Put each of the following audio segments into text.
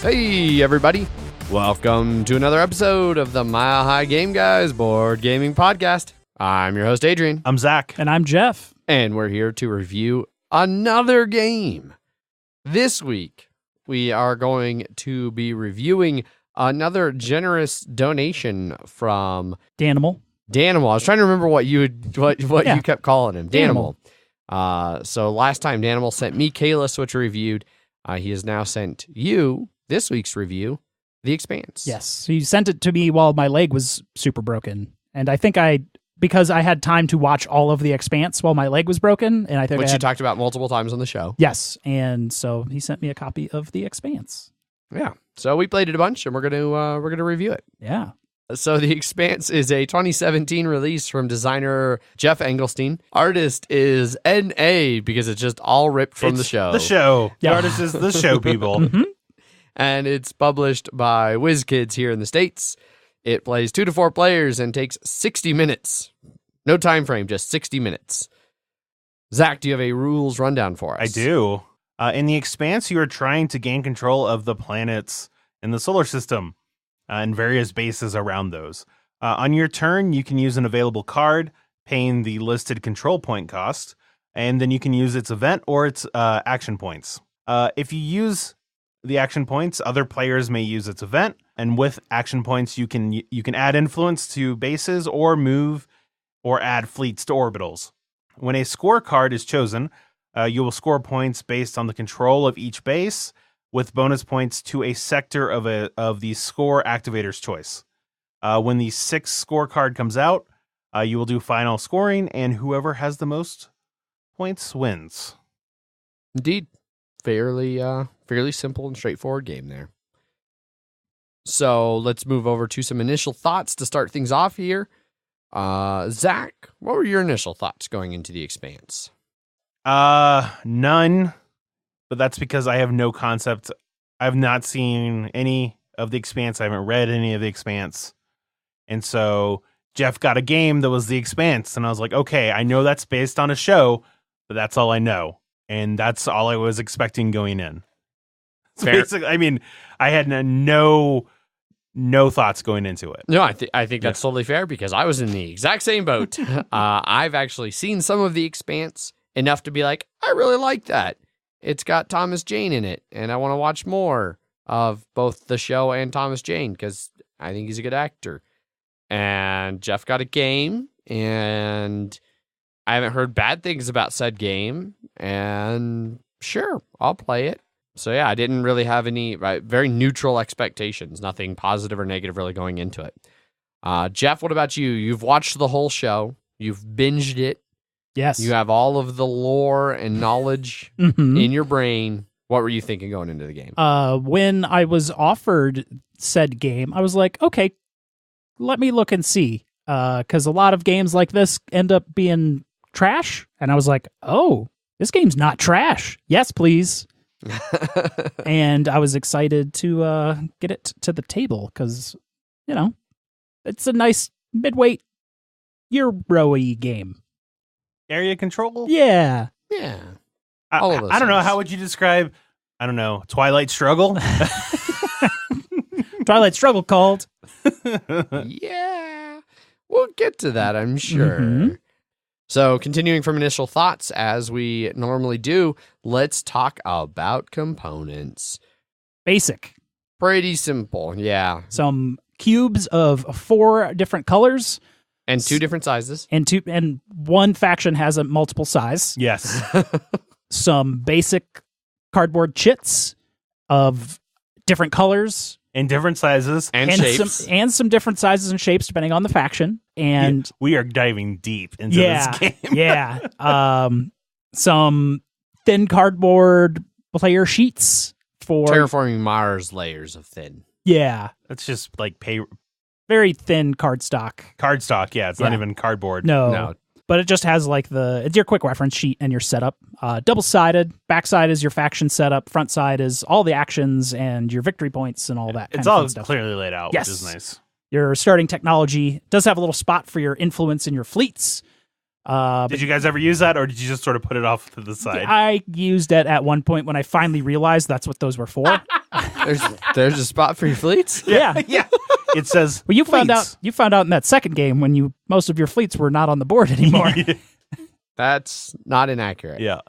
Hey, everybody. Welcome to another episode of the Mile High Game Guys Board Gaming Podcast. I'm your host, Adrian. I'm Zach. And I'm Jeff. And we're here to review another game. This week, we are going to be reviewing another generous donation from Danimal. I was trying to remember what you kept calling him. Danimal. So last time Danimal sent me Kalis, which reviewed. He has now sent you this week's review, The Expanse. Yes. He sent it to me while my leg was super broken. And I think because I had time to watch all of The Expanse while my leg was broken. And I think Which you talked about multiple times on the show. Yes. And so he sent me a copy of The Expanse. Yeah. So we played it a bunch and we're gonna review it. Yeah. So The Expanse is a 2017 release from designer Jeff Engelstein. Artist is NA because it's just all ripped from the show. The show. Yeah. The artist is the show people. Mm-hmm. And it's published by WizKids here in the States. It plays 2 to 4 players and takes 60 minutes. No time frame, just 60 minutes. Zach, do you have a rules rundown for us? I do. In The Expanse, you are trying to gain control of the planets in the solar system and various bases around those. On your turn, you can use an available card, paying the listed control point cost, and then you can use its event or its action points. If you use the action points, other players may use its event, and with action points, you can add influence to bases or move or add fleets to orbitals. When a scorecard is chosen, you will score points based on the control of each base, with bonus points to a sector of the score activator's choice. When the 6th scorecard comes out, you will do final scoring, and whoever has the most points wins. Indeed. Fairly simple and straightforward game there. So let's move over to some initial thoughts to start things off here. Zach, what were your initial thoughts going into The Expanse? None, but that's because I have no concept. I've not seen any of The Expanse. I haven't read any of The Expanse. And so Jeff got a game that was The Expanse, and I was like, okay, I know that's based on a show, but that's all I know. And that's all I was expecting going in. So basically, I mean, I had no thoughts going into it. No, I think that's totally fair because I was in the exact same boat. I've actually seen some of The Expanse enough to be like, I really like that. It's got Thomas Jane in it, and I want to watch more of both the show and Thomas Jane because I think he's a good actor. And Jeff got a game, and I haven't heard bad things about said game, and sure, I'll play it. So yeah, I didn't really have any very neutral expectations, nothing positive or negative really going into it. Jeff, what about you? You've watched the whole show. You've binged it. Yes. You have all of the lore and knowledge in your brain. What were you thinking going into the game? When I was offered said game, I was like, okay, let me look and see. Because a lot of games like this end up being trash. And I was like, oh, this game's not trash. Yes, please. And I was excited to get it to the table because, it's a nice midweight Euro-y game. Area control? Yeah. Yeah. I don't know. How would you describe, Twilight Struggle? Twilight Struggle called. Yeah. We'll get to that, I'm sure. Mm-hmm. So, continuing from initial thoughts, as we normally do, let's talk about components. Basic. Pretty simple, yeah. Some cubes of 4 different colors. And 2 different sizes. And one faction has a multiple size. Yes. Some basic cardboard chits of different colors. In different sizes. And shapes. Some different sizes and shapes depending on the faction. And we are diving deep into this game. Yeah. Some thin cardboard player sheets for terraforming Mars layers of thin. Yeah. That's just like very thin cardstock. Cardstock, yeah. It's not even cardboard. No. But it just has it's your quick reference sheet and your setup. Double-sided. Backside is your faction setup. Front side is all the actions and your victory points and all that It's kind of all fun stuff. clearly laid out, Yes. which is nice. Your starting technology does have a little spot for your influence in your fleets. Did you guys ever use that, or did you just sort of put it off to the side? I used it at one point when I finally realized that's what those were for. There's a spot for your fleets. Yeah. Yeah. It says, Well, you found fleets. out in that second game when most of your fleets were not on the board anymore. That's not inaccurate. Yeah.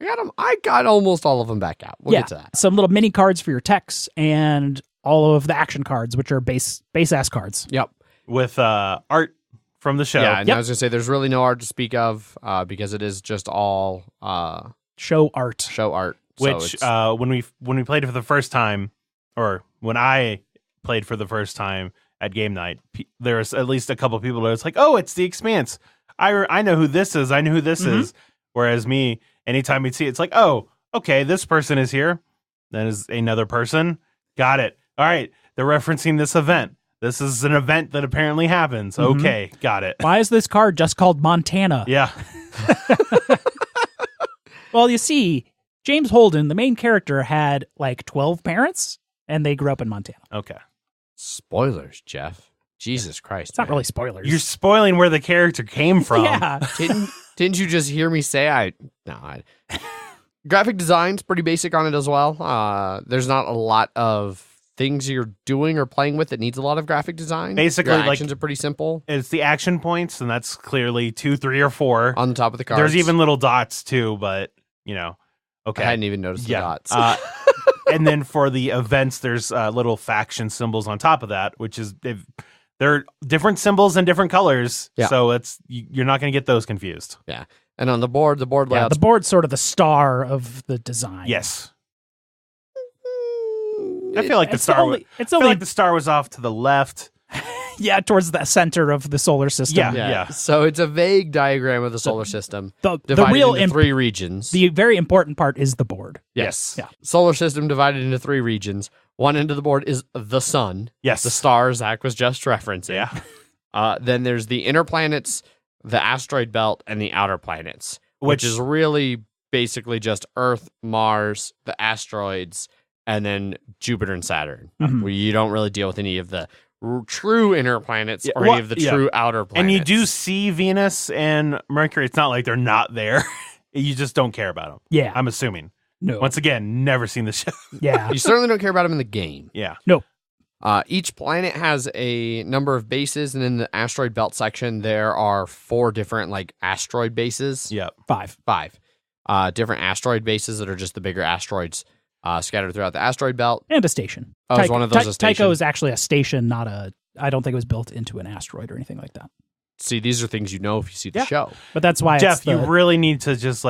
I got almost all of them back out. We'll get to that. Some little mini cards for your techs and all of the action cards, which are base ass cards. Yep. With art from the show. Yeah, and I was gonna say there's really no art to speak of because it is just all Show art. Which show art. when we played it for the first time, or when I played for the first time at game night, there was at least a couple people that was like, "Oh, it's the Expanse. I know who this is. I know who this is." Whereas me, anytime we'd see it, it's like, "Oh, okay, this person is here. That is another person. Got it. All right, they're referencing this event. This is an event that apparently happens. Okay, got it." Why is this card just called Montana? Yeah. Well, you see, James Holden, the main character, had like 12 parents, and they grew up in Montana. Okay. Spoilers, Jeff. Jesus Christ. It's not really spoilers. You're spoiling where the character came from. Yeah. Didn't you just hear me say graphic design's pretty basic on it as well. There's not a lot of things you're doing or playing with that needs a lot of graphic design. Basically, your like, actions are pretty simple. It's the action points, and that's clearly 2, 3, or 4. On the top of the cards. There's even little dots too, but okay. I hadn't even noticed the dots. And then for the events, there's little faction symbols on top of that, which is they're different symbols and different colors. Yeah. So you're not going to get those confused. Yeah. And on the board layout. The board's sort of the star of the design. Yes. I feel like the star was off to the left. Yeah, towards the center of the solar system. Yeah. So it's a vague diagram of the solar system. The divided real into 3 regions. The very important part is the board. Yes. Yeah. Solar system divided into 3 regions. One end of the board is the sun. Yes. The star Zach was just referencing. Yeah. Then there's the inner planets, the asteroid belt, and the outer planets, which is really basically just Earth, Mars, the asteroids, and then Jupiter and Saturn, where you don't really deal with any of the true inner planets or any of the true outer planets. And you do see Venus and Mercury. It's not like they're not there. You just don't care about them. Yeah. I'm assuming. No. Once again, never seen the show. Yeah. You certainly don't care about them in the game. Yeah. No. Each planet has a number of bases, and in the asteroid belt section, there are 4 different asteroid bases. Yep. 5 different asteroid bases that are just the bigger asteroids scattered throughout the asteroid belt. and a station. Oh, is one of those a station? Tycho is actually a station, not a. I don't think it was built into an asteroid or anything like that. See, these are things you know if you see the show. But that's why Jeff, you really need to just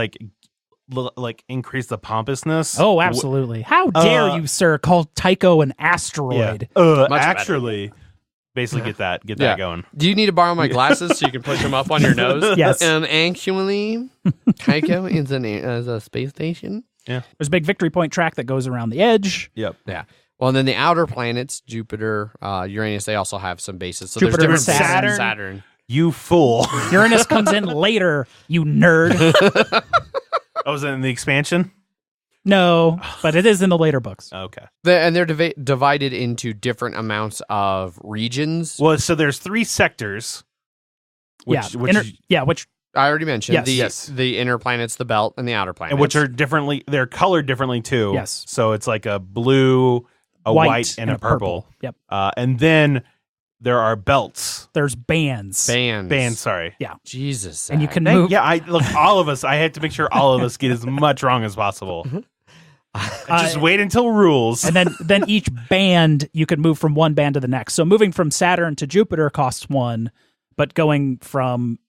increase the pompousness. Oh, absolutely! How dare you, sir, call Tycho an asteroid? Actually, basically get that going. Do you need to borrow my glasses so you can push them up on your nose? Yes. Actually, Tycho is a space station. Yeah. There's a big victory point track that goes around the edge. Yep. Yeah. Well, and then the outer planets, Jupiter, Uranus, they also have some bases. So Jupiter there's different and bases. Saturn. You fool. Uranus comes in later, you nerd. Oh, was it in the expansion? No, but it is in the later books. Okay. And they're divided into different amounts of regions. Well, so there's 3 sectors. Which I already mentioned. Yes. The inner planets, the belt, and the outer planets. and which are they're colored differently too. Yes. So it's like a blue, a white, and a purple. Yep. And then there are belts. There's bands. Bands, sorry. Yeah. Jesus. And you Zach. can move. Yeah, all of us, I had to make sure all of us get as much wrong as possible. Just wait until rules. And then each band, you can move from one band to the next. So moving from Saturn to Jupiter costs 1, but going from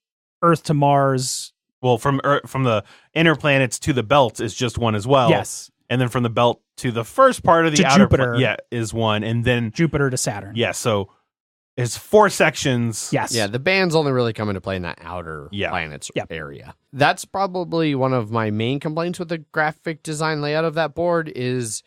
Earth to Mars. Well, from the inner planets to the belt is just 1 as well. Yes. And then from the belt to the first part of the To outer Jupiter. is 1. And then Jupiter to Saturn. yeah, so it's 4 sections. Yes. Yeah, the bands only really come into play in that outer planets area. That's probably one of my main complaints with the graphic design layout of that board is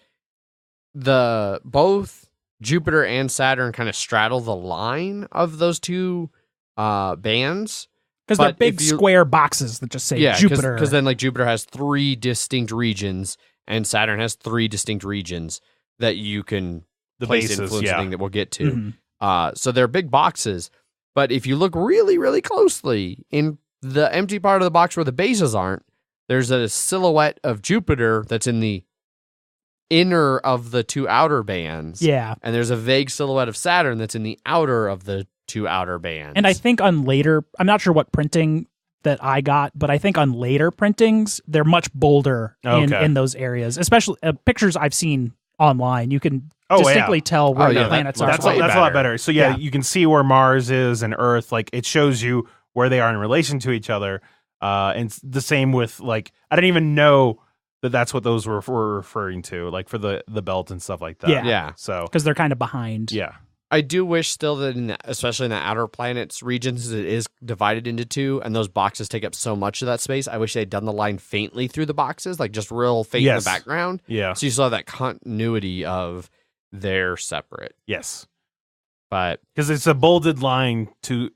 both Jupiter and Saturn kind of straddle the line of those 2 bands. Because they're big square boxes that just say Jupiter. Because then Jupiter has 3 distinct regions and Saturn has 3 distinct regions that you can place influence thing that we'll get to. Mm-hmm. So they're big boxes. But if you look really, really closely in the empty part of the box where the bases aren't, there's a silhouette of Jupiter that's in the inner of the two outer bands. Yeah. And there's a vague silhouette of Saturn that's in the outer of the two outer bands. And I think on later, I'm not sure what printing that I got, but I think on later printings, they're much bolder in those areas, especially pictures I've seen online. You can distinctly tell where the planets are. That's a lot better. So you can see where Mars is and Earth. Like it shows you where they are in relation to each other. And the same with like, I didn't even know that's what those were referring to, like for the belt and stuff like that. Yeah. So because they're kind of behind. Yeah. I do wish still that, especially in the outer planets regions, it is divided into two, and those boxes take up so much of that space. I wish they'd done the line faintly through the boxes, like just real faint in the background. Yeah. So you still have that continuity of they're separate. Yes. But because it's a bolded line to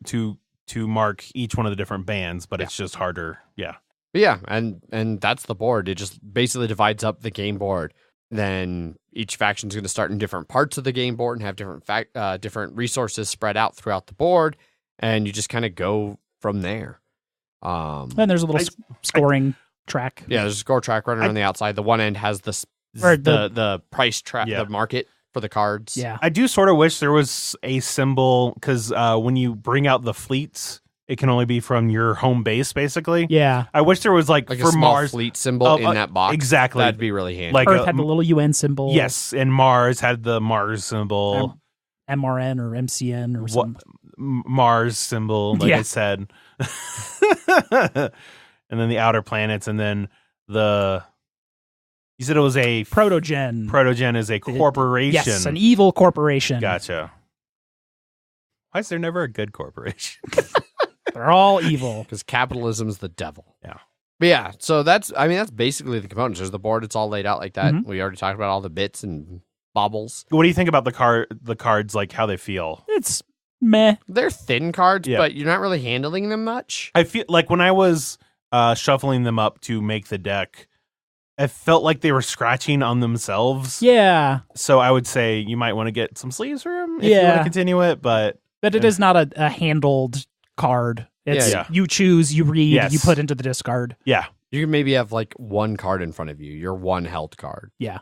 mark each one of the different bands, but it's just harder. Yeah. But yeah, and that's the board. It just basically divides up the game board. Then each faction is going to start in different parts of the game board and have different resources spread out throughout the board, and you just kind of go from there. Then there's a little scoring track. Yeah, there's a score track running on the outside. The one end has the price track, the market for the cards. Yeah, I do sort of wish there was a symbol because when you bring out the fleets, it can only be from your home base, basically. Yeah. I wish there was like for a small Mars fleet symbol in that box. Exactly. That'd be really handy. Like Earth had the little UN symbol. Yes, and Mars had the Mars symbol. MRN or MCN or something. Mars symbol, like I said. And then the outer planets, and then you said it was a Protogen. Protogen is a corporation. Yes, an evil corporation. Gotcha. Why is there never a good corporation? They're all evil. Because capitalism's the devil. Yeah. But yeah, so that's basically the components. There's the board, it's all laid out like that. Mm-hmm. We already talked about all the bits and baubles. What do you think about the cards, like how they feel? It's meh. They're thin cards, but you're not really handling them much. I feel like when I was shuffling them up to make the deck, I felt like they were scratching on themselves. Yeah. So I would say you might want to get some sleeves for them if you want to continue it, but it is not a handled card. It's you choose, you read, you put into the discard. Yeah. You can maybe have like one card in front of you, your one held card. Yeah.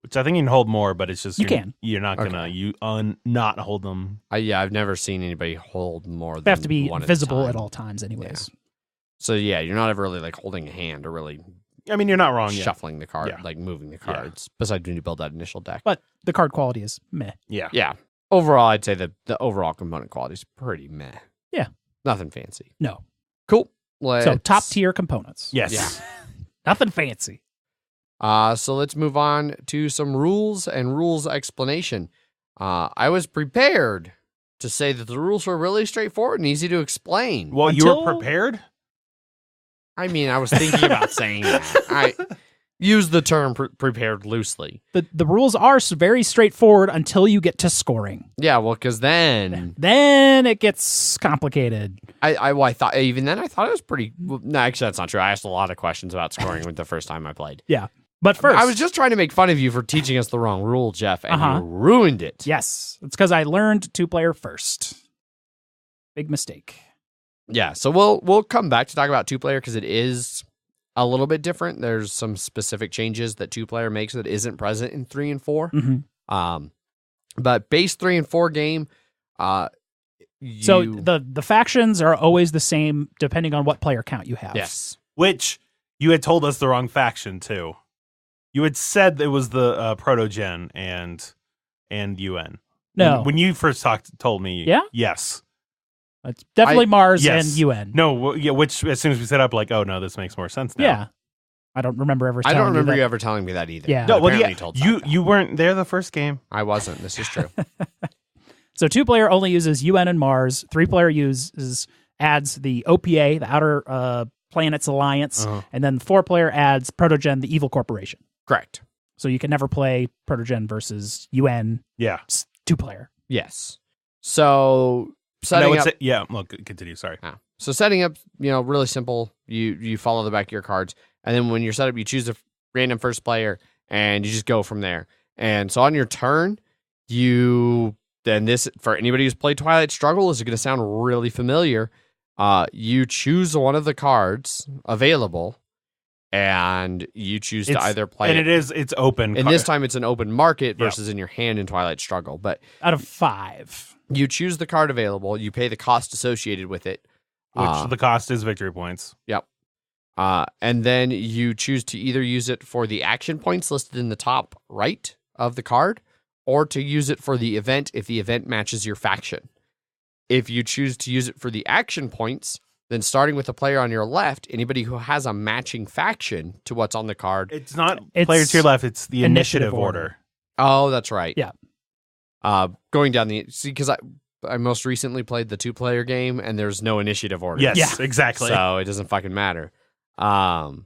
Which I think you can hold more, but it's just you're not Okay. gonna not hold them. I've never seen anybody hold more than They have to be one visible at at all times anyways. Yeah. So yeah, you're not ever really like holding a hand or really I mean, you're not wrong. shuffling the card, like moving the cards, besides when you build that initial deck. But the card quality is meh. Yeah. Yeah. Overall, I'd say that the overall component quality is pretty meh. Yeah. Nothing fancy. No. Cool. So top tier components. Yes. Yeah. Nothing fancy. So let's move on to some rules and rules explanation. I was prepared to say that the rules were really straightforward and easy to explain. Well, you were prepared? I mean, I was thinking about saying that. I use the term prepared loosely. The rules are very straightforward until you get to scoring. Yeah, well, because then it gets complicated. I thought even then I thought it was pretty. Well, no, actually, that's not true. I asked a lot of questions about scoring with the first time I played. Yeah, but first, I was just trying to make fun of you for teaching us the wrong rule, Jeff, and you ruined it. Yes, it's because I learned 2-player first. Big mistake. Yeah, so we'll come back to talk about 2-player because it is a little bit different. There's some specific changes that 2-player makes that isn't present in 3 and 4. Mm-hmm. But base 3 and 4 game. So the factions are always the same depending on what player count you have. Yes. Which you had told us the wrong faction too. You had said it was the Protogen and UN. No. When you first told me. Yeah? Yes. It's definitely Mars and UN. No, which as soon as we set up, like, oh no, this makes more sense now. Yeah. I don't remember ever telling I don't remember you you ever telling me that either. Yeah. No, well, Apparently told you weren't there the first game. I wasn't. This is true. So 2-player only uses UN and Mars. 3-player adds the OPA, the Outer Planets Alliance, and then 4-player adds Protogen, the Evil Corporation. Correct. So you can never play Protogen versus UN. Yeah. 2-player. Yes. So setting up. Well, continue. Sorry. So setting up, really simple. You follow the back of your cards, and then when you're set up, you choose a random first player, and you just go from there. And so on your turn, this for anybody who's played Twilight Struggle is going to sound really familiar. You choose one of the cards available, and you choose to either play and it's open. And this time it's an open market versus in your hand in Twilight Struggle. But out of 5, you choose the card available. You pay the cost associated with it, which the cost is victory points. Yep. And then you choose to either use it for the action points listed in the top right of the card, or to use it for the event if the event matches your faction. If you choose to use it for the action points, then starting with the player on your left, anybody who has a matching faction to what's on the card. It's not player to your left, it's the initiative order. Oh, that's right. Yeah. Going down because I most recently played the 2-player game, and there's no initiative order. Yes, exactly. So it doesn't fucking matter. So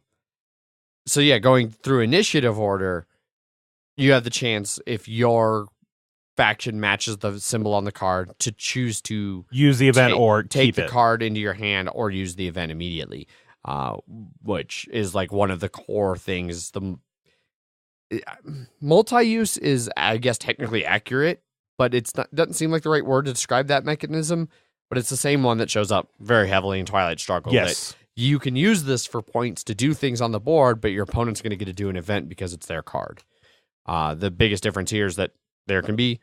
yeah, going through initiative order, you have the chance, if your faction matches the symbol on the card, to choose to use the event or take keep the it. card into your hand or use the event immediately, which is like one of the core things. The multi-use is, I guess, technically accurate, but doesn't seem like the right word to describe that mechanism. But it's the same one that shows up very heavily in Twilight Struggle. Yes. That you can use this for points to do things on the board, but your opponent's going to get to do an event because it's their card. The biggest difference here is that there can be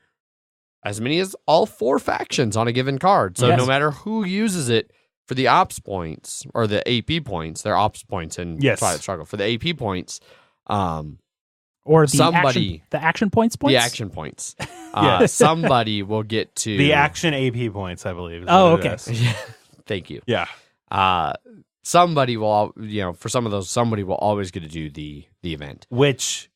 as many as all 4 factions on a given card. So no matter who uses it for the ops points or the AP points, they're ops points in Twilight Struggle. For the AP points, or the action points? The action points. Somebody will get to... The action AP points, I believe. Oh, okay. Thank you. Yeah. Somebody will, for some of those, somebody will always get to do the event. Which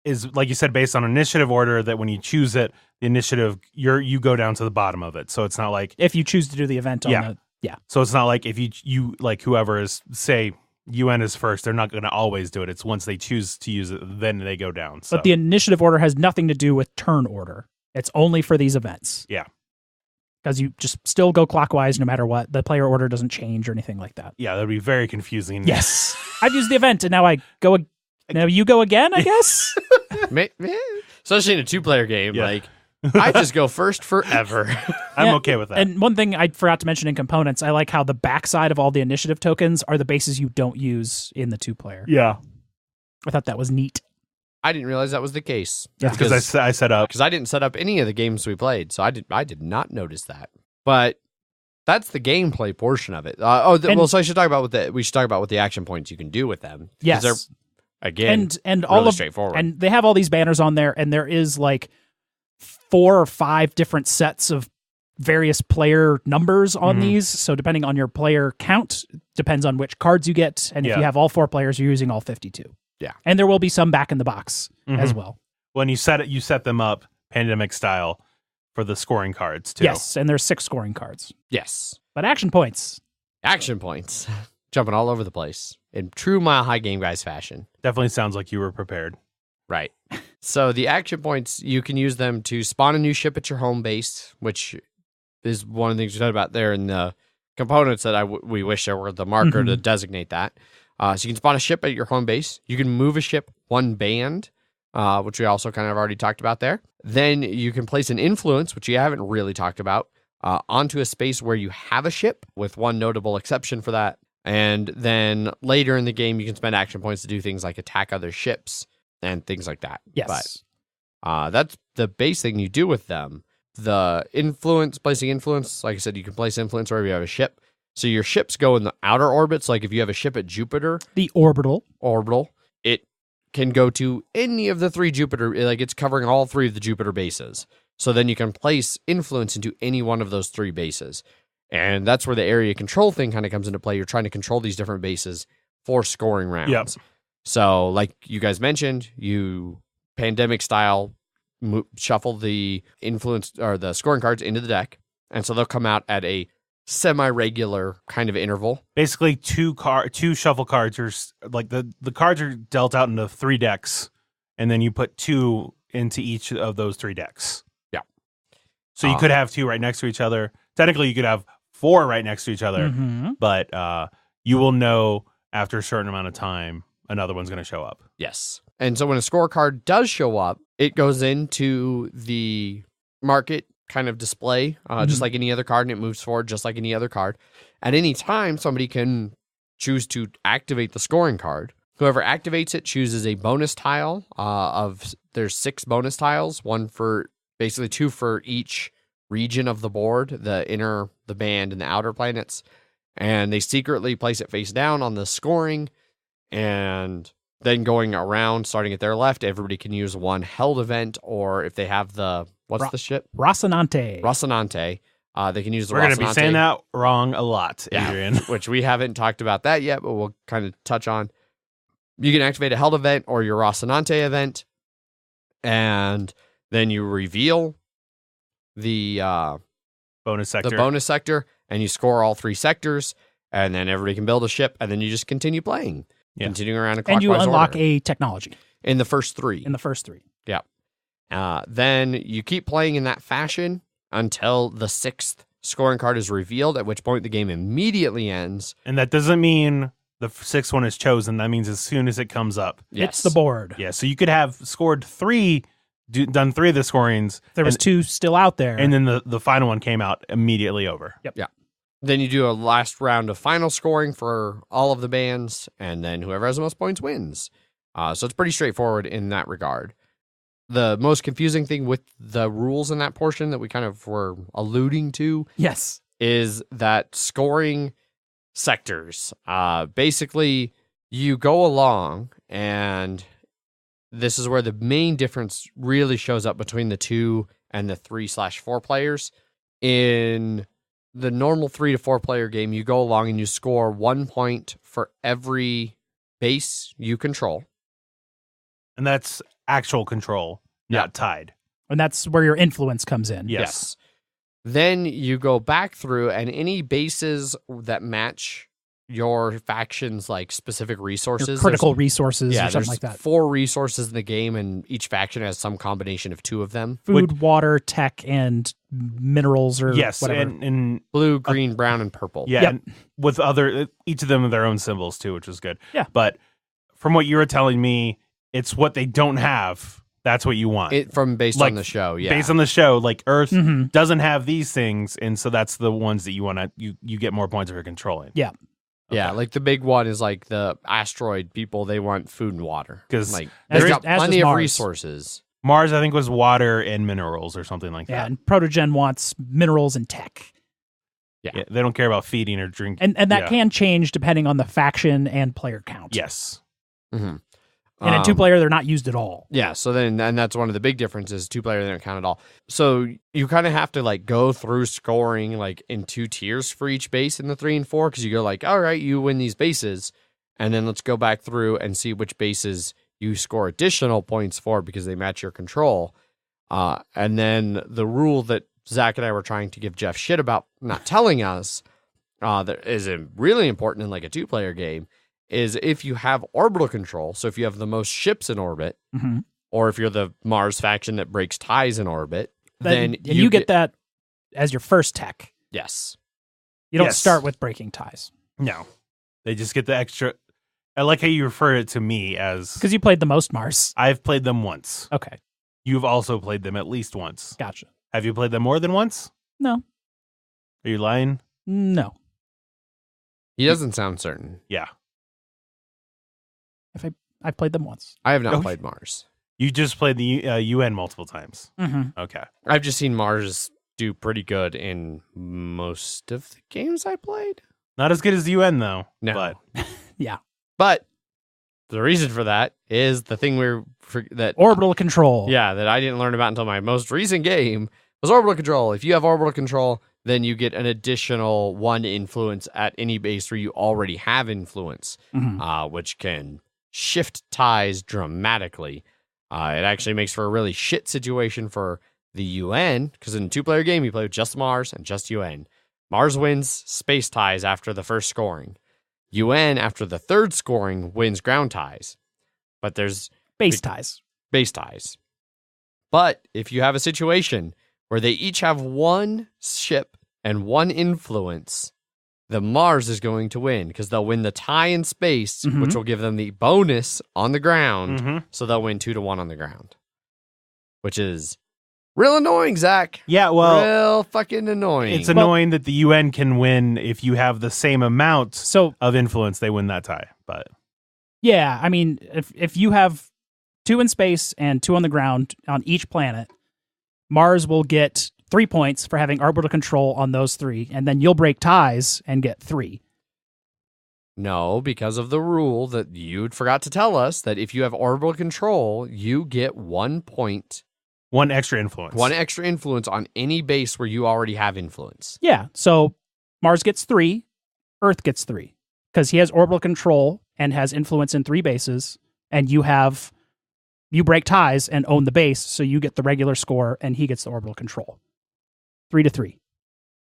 is, like you said, based on initiative order, that when you choose it, the initiative, you go down to the bottom of it. So it's not like... If you choose to do the event on the... So it's not like if you like whoever is, say, UN is first, they're not going to always do it. It's once they choose to use it, then they go down. So. But the initiative order has nothing to do with turn order. It's only for these events. Yeah. Because you just still go clockwise no matter what. The player order doesn't change or anything like that. Yeah, that would be very confusing. Yes. I've used the event, and now I go... Now you go again, I guess? Especially in a 2-player game. Yeah. Like, I just go first forever. I'm okay with that. And one thing I forgot to mention in components, I like how the backside of all the initiative tokens are the bases you don't use in the 2-player. Yeah. I thought that was neat. I didn't realize that was the case. That's because I set up. Because I didn't set up any of the games we played, so I did not notice that. But that's the gameplay portion of it. So I should talk about what the action points you can do with them. Yes. They're, again, and really straightforward. And they have all these banners on there, and there is like 4 or 5 different sets of various player numbers on these. So depending on your player count, depends on which cards you get. And if you have all 4 players, you're using all 52. Yeah. And there will be some back in the box as well. When you set them up pandemic style for the scoring cards too. Yes, and there's 6 scoring cards. Yes. But action points. Action points. Jumping all over the place in true Mile High Game Guys fashion. Definitely sounds like you were prepared. Right. So the action points, you can use them to spawn a new ship at your home base, which is one of the things we talked about there in the components that we wish there were the marker to designate that. So you can spawn a ship at your home base. You can move a ship 1 band, which we also kind of already talked about there. Then you can place an influence, which you haven't really talked about, onto a space where you have a ship, with one notable exception for that. And then later in the game, you can spend action points to do things like attack other ships and things like that. Yes. But that's the base thing you do with them. The influence, placing influence, like I said, you can place influence wherever you have a ship. So your ships go in the outer orbits. Like if you have a ship at Jupiter, the orbital, it can go to any of the 3 Jupiter, like it's covering all 3 of the Jupiter bases. So then you can place influence into any one of those 3 bases. And that's where the area control thing kind of comes into play. You're trying to control these different bases for scoring rounds. Yep. So like you guys mentioned, you pandemic style shuffle the influence or the scoring cards into the deck. And so they'll come out at a semi-regular kind of interval. Basically 2 shuffle cards are like the cards are dealt out into 3 decks, and then you put 2 into each of those 3 decks. Yeah. So you could have 2 right next to each other. Technically you could have 4 right next to each other, but you will know after a certain amount of time another one's going to show up. Yes. And so when a scorecard does show up, it goes into the market kind of display, just like any other card, and it moves forward just like any other card. At any time, somebody can choose to activate the scoring card. Whoever activates it chooses a bonus tile there's 6 bonus tiles, basically 2 for each region of the board, the band, and the outer planets. And they secretly place it face down on the scoring, and then going around, starting at their left, everybody can use one held event, or if they have the ship? Rocinante. They can use the We're going to be Rocinante. saying that wrong a lot, Adrian. Which we haven't talked about that yet, but we'll kind of touch on. You can activate a held event or your Rocinante event, and then you reveal the bonus sector. And you score all 3 sectors, and then everybody can build a ship, and then you just continue playing, continuing around in clockwise order. And you unlock order. a technology. In the first 3. Yeah. Then you keep playing in that fashion until the 6th scoring card is revealed, at which point the game immediately ends. And that doesn't mean the 6th one is chosen. That means as soon as it comes up. It's the board. Yeah, so you could have scored 3, done 3 of the scorings. There was 2 still out there. And then the final one came out immediately over. Yep. Yeah. Then you do a last round of final scoring for all of the bands, and then whoever has the most points wins. So it's pretty straightforward in that regard. The most confusing thing with the rules in that portion that we kind of were alluding to is that scoring sectors. Basically, you go along, and this is where the main difference really shows up between the 2 and the 3/4 players. In the normal 3 to 4 player game, you go along and you score 1 point for every base you control. And that's actual control, not tied. And that's where your influence comes in. Yes. Then you go back through, and any bases that match your faction's like specific resources, your critical resources or something like that. 4 resources in the game, and each faction has some combination of 2 of them. Food, water, tech, and minerals, or whatever. And blue, green, brown, and purple. Yeah, and with each of them have their own symbols too, which is good. Yeah. But from what you were telling me, it's what they don't have. That's what you want. Based on the show, yeah. Based on the show, like Earth doesn't have these things, and so that's the ones that you want to you get more points for controlling. Yeah. Okay. Yeah, like the big one is like the asteroid people. They want food and water because like they've got plenty of resources. Mars, I think, was water and minerals or something like that. Yeah, and Protogen wants minerals and tech. Yeah, they don't care about feeding or drinking. And that can change depending on the faction and player count. Yes. Mm-hmm. And in 2-player, they're not used at all. Yeah, so then, and that's one of the big differences. 2-player, they don't count at all. So you kind of have to like go through scoring like in 2 tiers for each base in the 3 and 4, because you go like, all right, you win these bases, and then let's go back through and see which bases you score additional points for because they match your control. And then the rule that Zach and I were trying to give Jeff shit about not telling us that is really important in like a 2-player game is if you have orbital control, so if you have the most ships in orbit, or if you're the Mars faction that breaks ties in orbit, then you get that as your first tech. Yes. You don't start with breaking ties. No. They just get the extra. I like how you refer it to me as... Because you played the most Mars. I've played them once. Okay. You've also played them at least once. Gotcha. Have you played them more than once? No. Are you lying? No. He doesn't sound certain. Yeah. I've played them once. I have not played Mars. You just played the UN multiple times. Mm-hmm. Okay. I've just seen Mars do pretty good in most of the games I played. Not as good as the UN, though. No. But. Yeah. But the reason for that is the thing that orbital control. Yeah, that I didn't learn about until my most recent game was orbital control. If you have orbital control, then you get an additional 1 influence at any base where you already have influence, which can shift ties dramatically. It actually makes for a really shit situation for the UN, because in a 2-player game, you play with just Mars and just UN. Mars wins space ties after the first scoring. UN, after the 3rd scoring, wins ground ties. But there's... Base ties. Base ties. But if you have a situation where they each have 1 ship and 1 influence, the Mars is going to win, because they'll win the tie in space, which will give them the bonus on the ground, so they'll win 2-1 on the ground, which is Real annoying, Zach. Yeah, well, Real fucking annoying. it's annoying that the UN can win if you have the same amount of influence. They win that tie, but yeah, I mean, if you have 2 in space and 2 on the ground on each planet, Mars will get 3 points for having orbital control on those 3, and then you'll break ties and get 3. No, because of the rule that you forgot to tell us that if you have orbital control, you get 1 point. 1 extra influence. 1 extra influence on any base where you already have influence. Yeah, so Mars gets 3, Earth gets 3, because he has orbital control and has influence in 3 bases, and you break ties and own the base, so you get the regular score and he gets the orbital control. 3-3.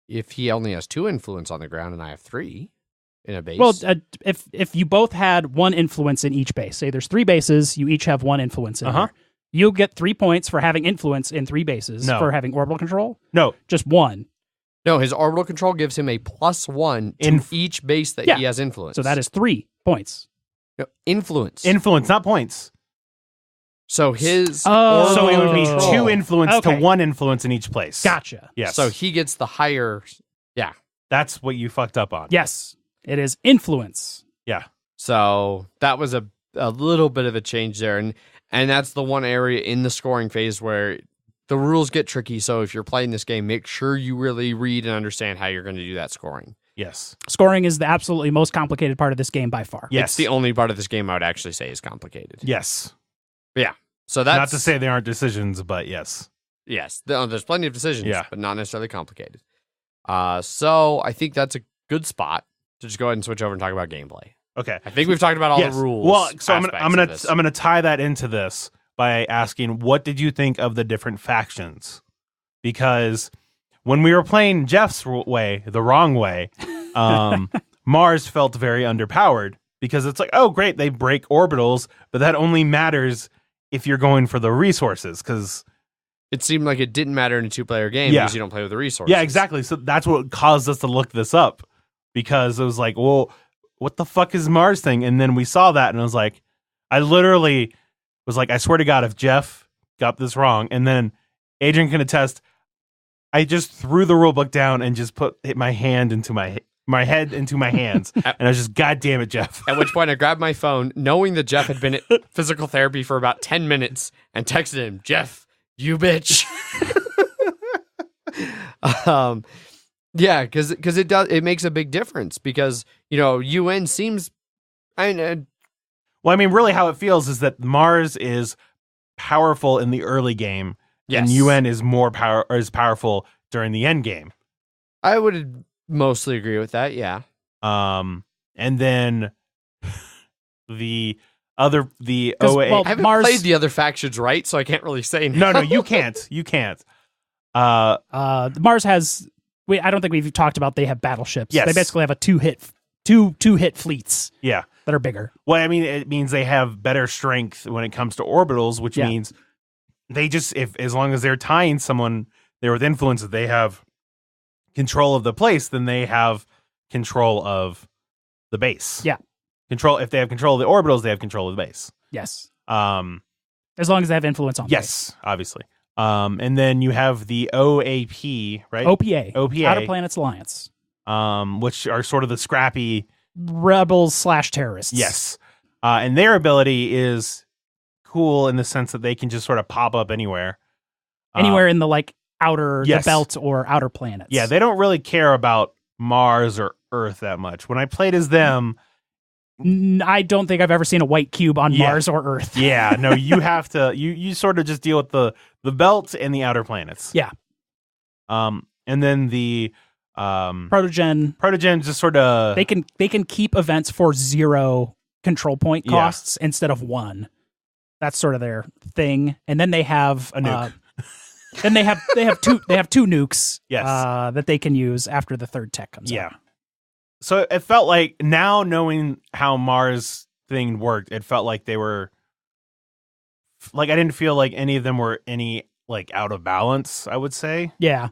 If he only has 2 influence on the ground and I have 3 in a base. Well, if you both had 1 influence in each base, say there's 3 bases, you each have 1 influence in there. You'll get 3 points for having influence in 3 bases for having orbital control. No, just 1. No, his orbital control gives him a +1 to each base that he has influence. So that is 3 points. No, influence. Influence, not points. So his so it would be control. 2 influence to 1 influence in each place. Gotcha. Yes. So he gets the higher. Yeah. That's what you fucked up on. Yes. It is influence. Yeah. So that was a little bit of a change there. And that's the one area in the scoring phase where the rules get tricky. So if you're playing this game, make sure you really read and understand how you're going to do that scoring. Yes. Scoring is the absolutely most complicated part of this game by far. Yes. It's the only part of this game I would actually say is complicated. Yes. Yeah. So that's not to say there aren't decisions, but yes. Yes. There's plenty of decisions, but not necessarily complicated. So I think that's a good spot to just go ahead and switch over and talk about gameplay. Okay. I think we've talked about all the rules. Well, so I'm gonna tie that into this by asking, what did you think of the different factions? Because when we were playing Jeff's way, the wrong way, Mars felt very underpowered because it's like, oh, great, they break orbitals, but that only matters if you're going for the resources, because it seemed like it didn't matter in a 2-player game because you don't play with the resources. Yeah, exactly. So that's what caused us to look this up, because it was like, well, what the fuck is Mars thing? And then we saw that, and I was like, I literally was like, I swear to God, if Jeff got this wrong, and then Adrian can attest, I just threw the rule book down and just hit my hand into my head into my hands, and I was just, God damn it, Jeff. At which point I grabbed my phone, knowing that Jeff had been at physical therapy for about 10 minutes, and texted him, Jeff, you bitch. Yeah, because it makes a big difference, because UN seems, well, I mean, really, how it feels is that Mars is powerful in the early game, and UN is powerful during the end game. I would mostly agree with that. Yeah. And then the OA. Well, I haven't played the other factions, right? So I can't really say. No, you can't. You can't. Mars has. I don't think we've talked about. They have battleships. Yes. They basically have a two hit fleets. Yeah, that are bigger. Well, I mean, it means they have better strength when it comes to orbitals, which means they just, as long as they're tying someone there with influence, that they have control of the place, then they have control of the base. Yeah. If they have control of the orbitals, they have control of the base. Yes. As long as they have influence on the base. Obviously. And then you have the OAP, right? OPA. Outer Planets Alliance. Which are sort of the scrappy rebels / terrorists. Yes. And their ability is cool in the sense that they can just sort of pop up anywhere. Anywhere in the outer the belt or outer planets. Yeah, they don't really care about Mars or Earth that much. When I played as them, I don't think I've ever seen a white cube on Mars or Earth. Yeah, no, you have to you sort of just deal with the belt and the outer planets. Yeah. And then the Protogen just sort of they can keep events for 0 control point costs instead of 1. That's sort of their thing. And then they have a nuke. Then they have two nukes that they can use after the third tech comes out. Yeah. So it felt like, now knowing how Mars thing worked, it felt like they were I didn't feel like any of them were out of balance, I would say. Yeah.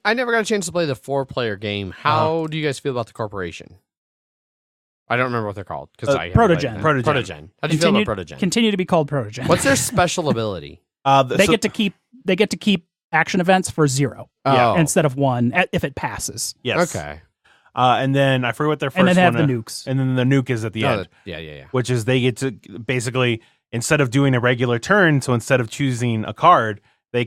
I never got a chance to play the 4-player game. How do you guys feel about the corporation? I don't remember what they're called because Protogen. How do you feel about Protogen? Continue to be called Protogen. What's their special ability? They get to keep they get to keep action events for 0 Oh. instead of 1 if it passes. Yes. Okay. And then I forget what their first And then they have one the nukes. And then the nuke is at the end, Yeah. which is they get to basically, instead of doing a regular turn, so instead of choosing a card, they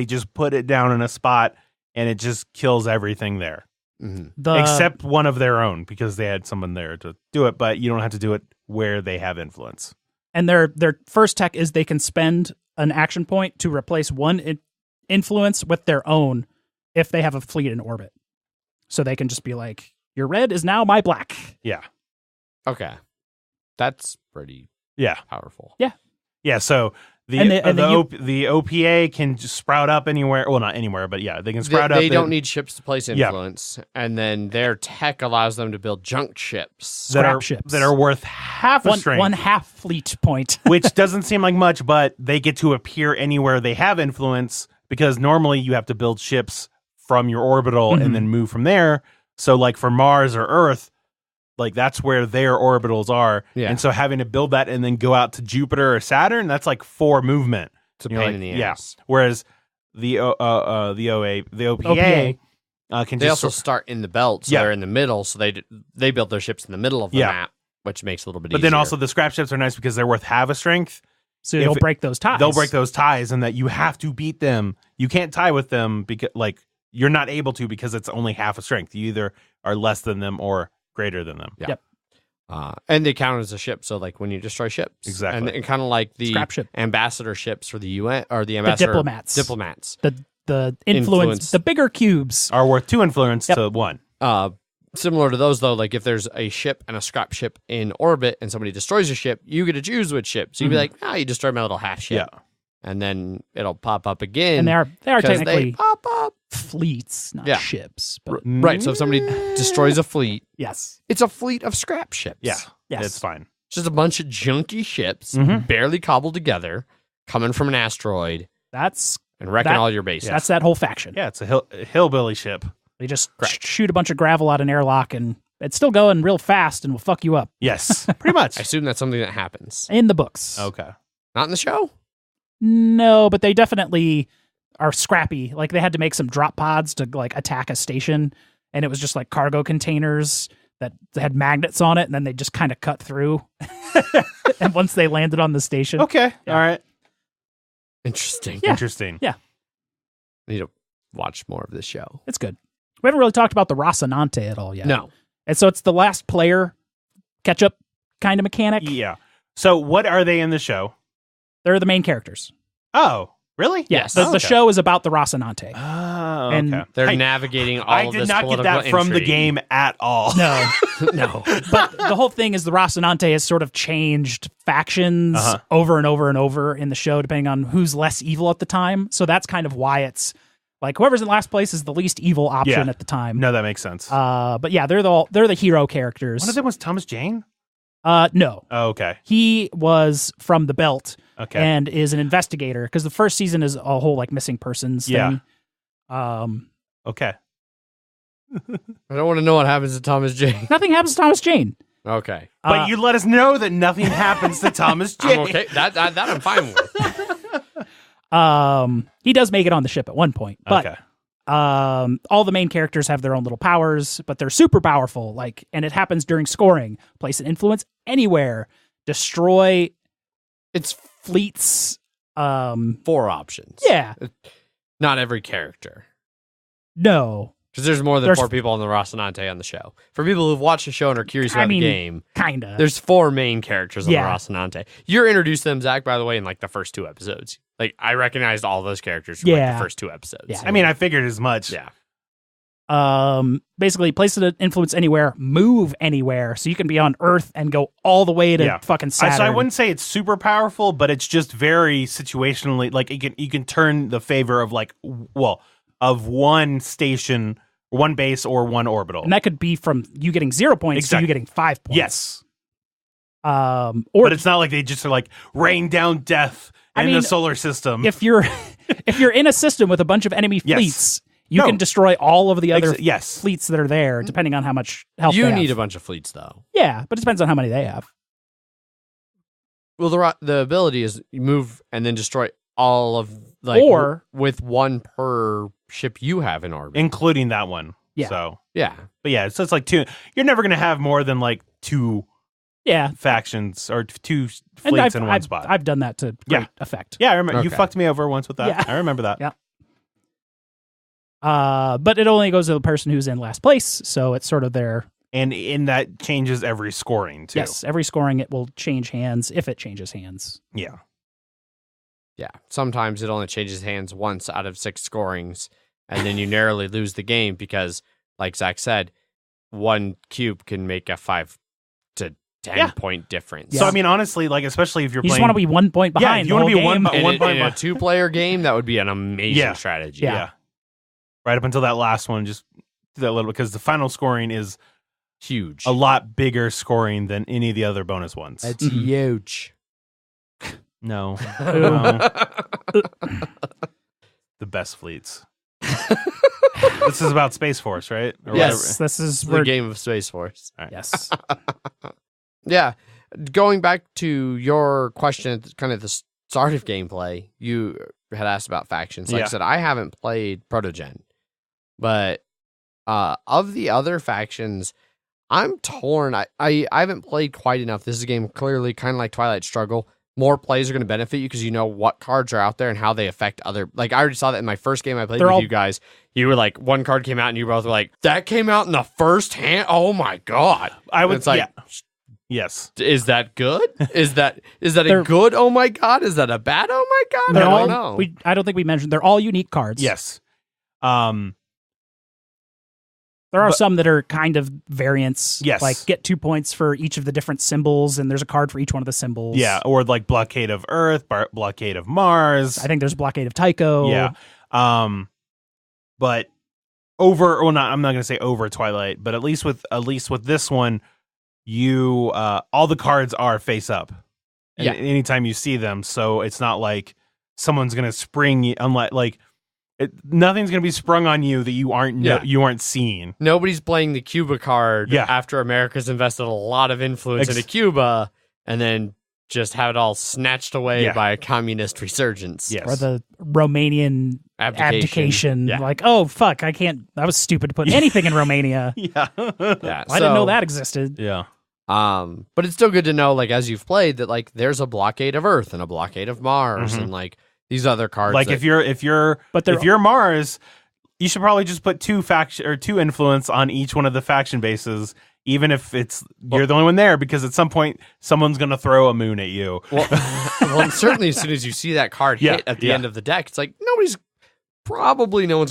just put it down in a spot and it just kills everything there. Mm-hmm. Except one of their own, because they had someone there to do it, but you don't have to do it where they have influence. And their first tech is they can spend an action point to replace one influence with their own if they have a fleet in orbit. So they can just be like, your red is now my black. Yeah. Okay. That's pretty Yeah. powerful. Yeah, so the OPA can just sprout up anywhere. Well, not anywhere, but yeah, they can sprout up. They don't need ships to place influence. And then their tech allows them to build junk ships. Scrap ships. that are worth half a strength. One half fleet point. Which doesn't seem like much, but they get to appear anywhere they have influence, because normally you have to build ships from your orbital and then move from there. So like for Mars or Earth, like that's where their orbitals are. Yeah. And so having to build that and then go out to Jupiter or Saturn, that's like 4 movement. It's a pain in the ass. Yeah. Whereas the OPA can They just also start in the belt, so they're in the middle, so they build their ships in the middle of the map, which makes it a little bit easier. But then also the scrap ships are nice because they're worth half a strength. So they'll break those ties. They'll break those ties, and that you have to beat them. You can't tie with them because you're not able to, because it's only half a strength. You either are less than them or greater than them. Yep. And they count as a ship, so like when you destroy ships. Exactly. And kind of like the Scrap ship. ambassador ships for the UN, or the ambassador diplomats. The influence, the bigger cubes are worth 2 influence to 1. Similar to those, though, like if there's a ship and a scrap ship in orbit and somebody destroys a ship, you get to choose which ship. So you'd be like, you destroyed my little half ship. Yeah. And then it'll pop up again. And they are 'cause technically they pop up. fleets, not ships. But Right. So if somebody destroys a fleet, yes, it's a fleet of scrap ships. Yeah. Yes. It's fine. It's just a bunch of junky ships, barely cobbled together, coming from an asteroid that's and wrecking all your bases. That's that whole faction. Yeah, it's a hillbilly ship. They just shoot a bunch of gravel out an airlock, and it's still going real fast and will fuck you up. Yes, pretty much. I assume that's something that happens. In the books. Okay. Not in the show? No, but they definitely are scrappy. Like they had to make some drop pods to like attack a station, and it was just like cargo containers that had magnets on it, and then they just kind of cut through. And once they landed on the station. Okay. Yeah. All right. Interesting. Yeah. Interesting. Yeah. I need to watch more of this show. It's good. We haven't really talked about the Rocinante at all yet. No. And so it's the last player catch-up kind of mechanic. Yeah. So what are they in the show? They're the main characters. Oh, really? Yes. Yes. The show is about the Rocinante. Oh, And okay. They're navigating all I of did this not get that political from the intrigue. game at all. No. No. But the whole thing is the Rocinante has sort of changed factions over and over and over in the show, depending on who's less evil at the time. So that's kind of why it's like whoever's in last place is the least evil option at the time. No, that makes sense. But yeah, they're the hero characters. One of them was Thomas Jane? No. Oh, okay. He was from the Belt Okay. and is an investigator because the first season is a whole like missing persons thing. Okay. I don't want to know what happens to Thomas Jane. Nothing happens to Thomas Jane. Okay. But you let us know that nothing happens to Thomas Jane. I'm okay. That I'm fine with. He does make it on the ship at one point, but Okay. all the main characters have their own little powers, but they're super powerful. Like, and it happens during scoring. Place an influence anywhere, destroy It's fleets. 4 options. Yeah, Not every character. no, Because there's more than There's- 4 people on the Rocinante on the show. For people who've watched the show and are curious I about mean, the game, kinda. there's 4 main characters on Yeah. the Rocinante. You're introduced to them, Zach, by the way, in like the first 2 episodes. Like I recognized all those characters from like Yeah. the first 2 episodes. Yeah. I mean, I figured as much. Yeah. Basically, place an influence anywhere, move anywhere, so you can be on Earth and go all the way to fucking Saturn. So I wouldn't say it's super powerful, but it's just very situationally. Like you can turn the favor of of one station, one base, or one orbital. And that could be from you getting 0 points to Exactly. you getting 5 points. Yes, Or but it's not like they just are like rain down death I in mean, the solar system. if you're in a system with a bunch of enemy Yes. fleets, you No. can destroy all of the other yes, fleets that are there, depending on how much help You they need a have. bunch of fleets, though. Yeah, but it depends on how many they have. Well, the ability is you move and then destroy all of like Or- with one per ship you have in orbit. including that one. Yeah. So, Yeah. but yeah, so it's like two. You're never going to have more than like two Yeah. factions or two And fleets in one spot. I've done that to great effect. Yeah, I remember you Okay. fucked me over once with that. Yeah. I remember that. Yeah. But it only goes to the person who's in last place, so it's sort of their And in that changes every scoring too. yes. Every scoring it will change hands if it changes hands. Yeah. Yeah. Sometimes it only changes hands once out of 6 scorings, and then you narrowly lose the game because, like Zach said, one cube can make a 5 to 10 point difference. So I mean, honestly, like especially if you're You just playing, want to be 1 point yeah, behind. if you want to be one in, point in a behind, 2-player game, that would be an amazing Yeah. strategy. Yeah. right up until that last one, just do that little because the final scoring is Huge. a lot bigger scoring than any of the other bonus ones. It's Mhm. huge. No, no, the best fleets. This is about Space Force, right? Or Yes, this is It's the where game of Space Force. All right. yes. Yeah. Going back to your question at kind of the start of gameplay, you had asked about factions. Like Yeah. I said, I haven't played Protogen, but of the other factions, I'm torn. I haven't played quite enough. This is a game clearly kind of like Twilight Struggle. More plays are going to benefit you because you know what cards are out there and how they affect other. Like I already saw that in my first game I played They're with all- you guys. You were like, one card came out and you both were like, that came out in the first hand. Oh my god! I would. It's like, yeah. Yes. is that good? Is that a They're- good? Oh my god! Is that a bad? Oh my god! They're I all don't know. I don't think we mentioned they're all unique cards. Yes. There are But- some that are kind of variants. Yes. Like get 2 points for each of the different symbols, and there's a card for each one of the symbols. Yeah, or like Blockade of Earth, Blockade of Mars. I think there's Blockade of Tycho. Yeah. But over, well, not. I'm not going to say over Twilight, but at least with this one, you all the cards are face up. Yeah. Anytime you see them, so it's not like someone's going to spring you. Unlike like, nothing's going to be sprung on you that you aren't Yeah. you aren't seeing. Nobody's playing the Cuba card Yeah. after America's invested a lot of influence into Cuba, and then just have it all snatched away Yeah. by a communist resurgence. Yes. Or the Romanian abdication. Yeah. Like, oh fuck, I can't. That was stupid to put anything in Romania. Yeah. Yeah. I didn't know that existed. Yeah. But it's still good to know, like, as you've played, that like there's a Blockade of Earth and a Blockade of Mars Mhm. and like these other cards. Like that- if you're Mars, you should probably just put two influence on each one of the faction bases, even if you're the only one there, because at some point someone's gonna throw a moon at you. well, and certainly as soon as you see that card Yeah, hit at the yeah. end of the deck, it's like no one's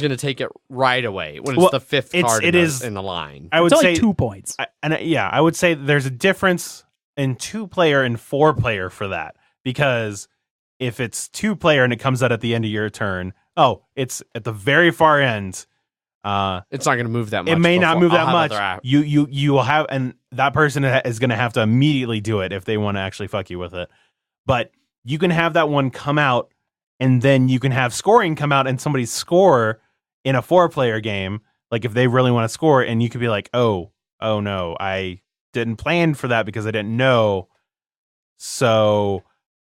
going to take it right away when it's Well, the fifth it's- card it is- in the line. I would It's say only 2 points. I would say there's a difference in 2-player and 4-player for that, because if it's 2-player and it comes out at the end of your turn, it's at the very far end. It's not going to move that much. It may not before- move I'll that have much. other You will have, and that person is going to have to immediately do it if they want to actually fuck you with it. But you can have that one come out, and then you can have scoring come out and somebody score in a 4-player game. Like if they really want to score, and you could be like, oh no, I didn't plan for that because I didn't know. So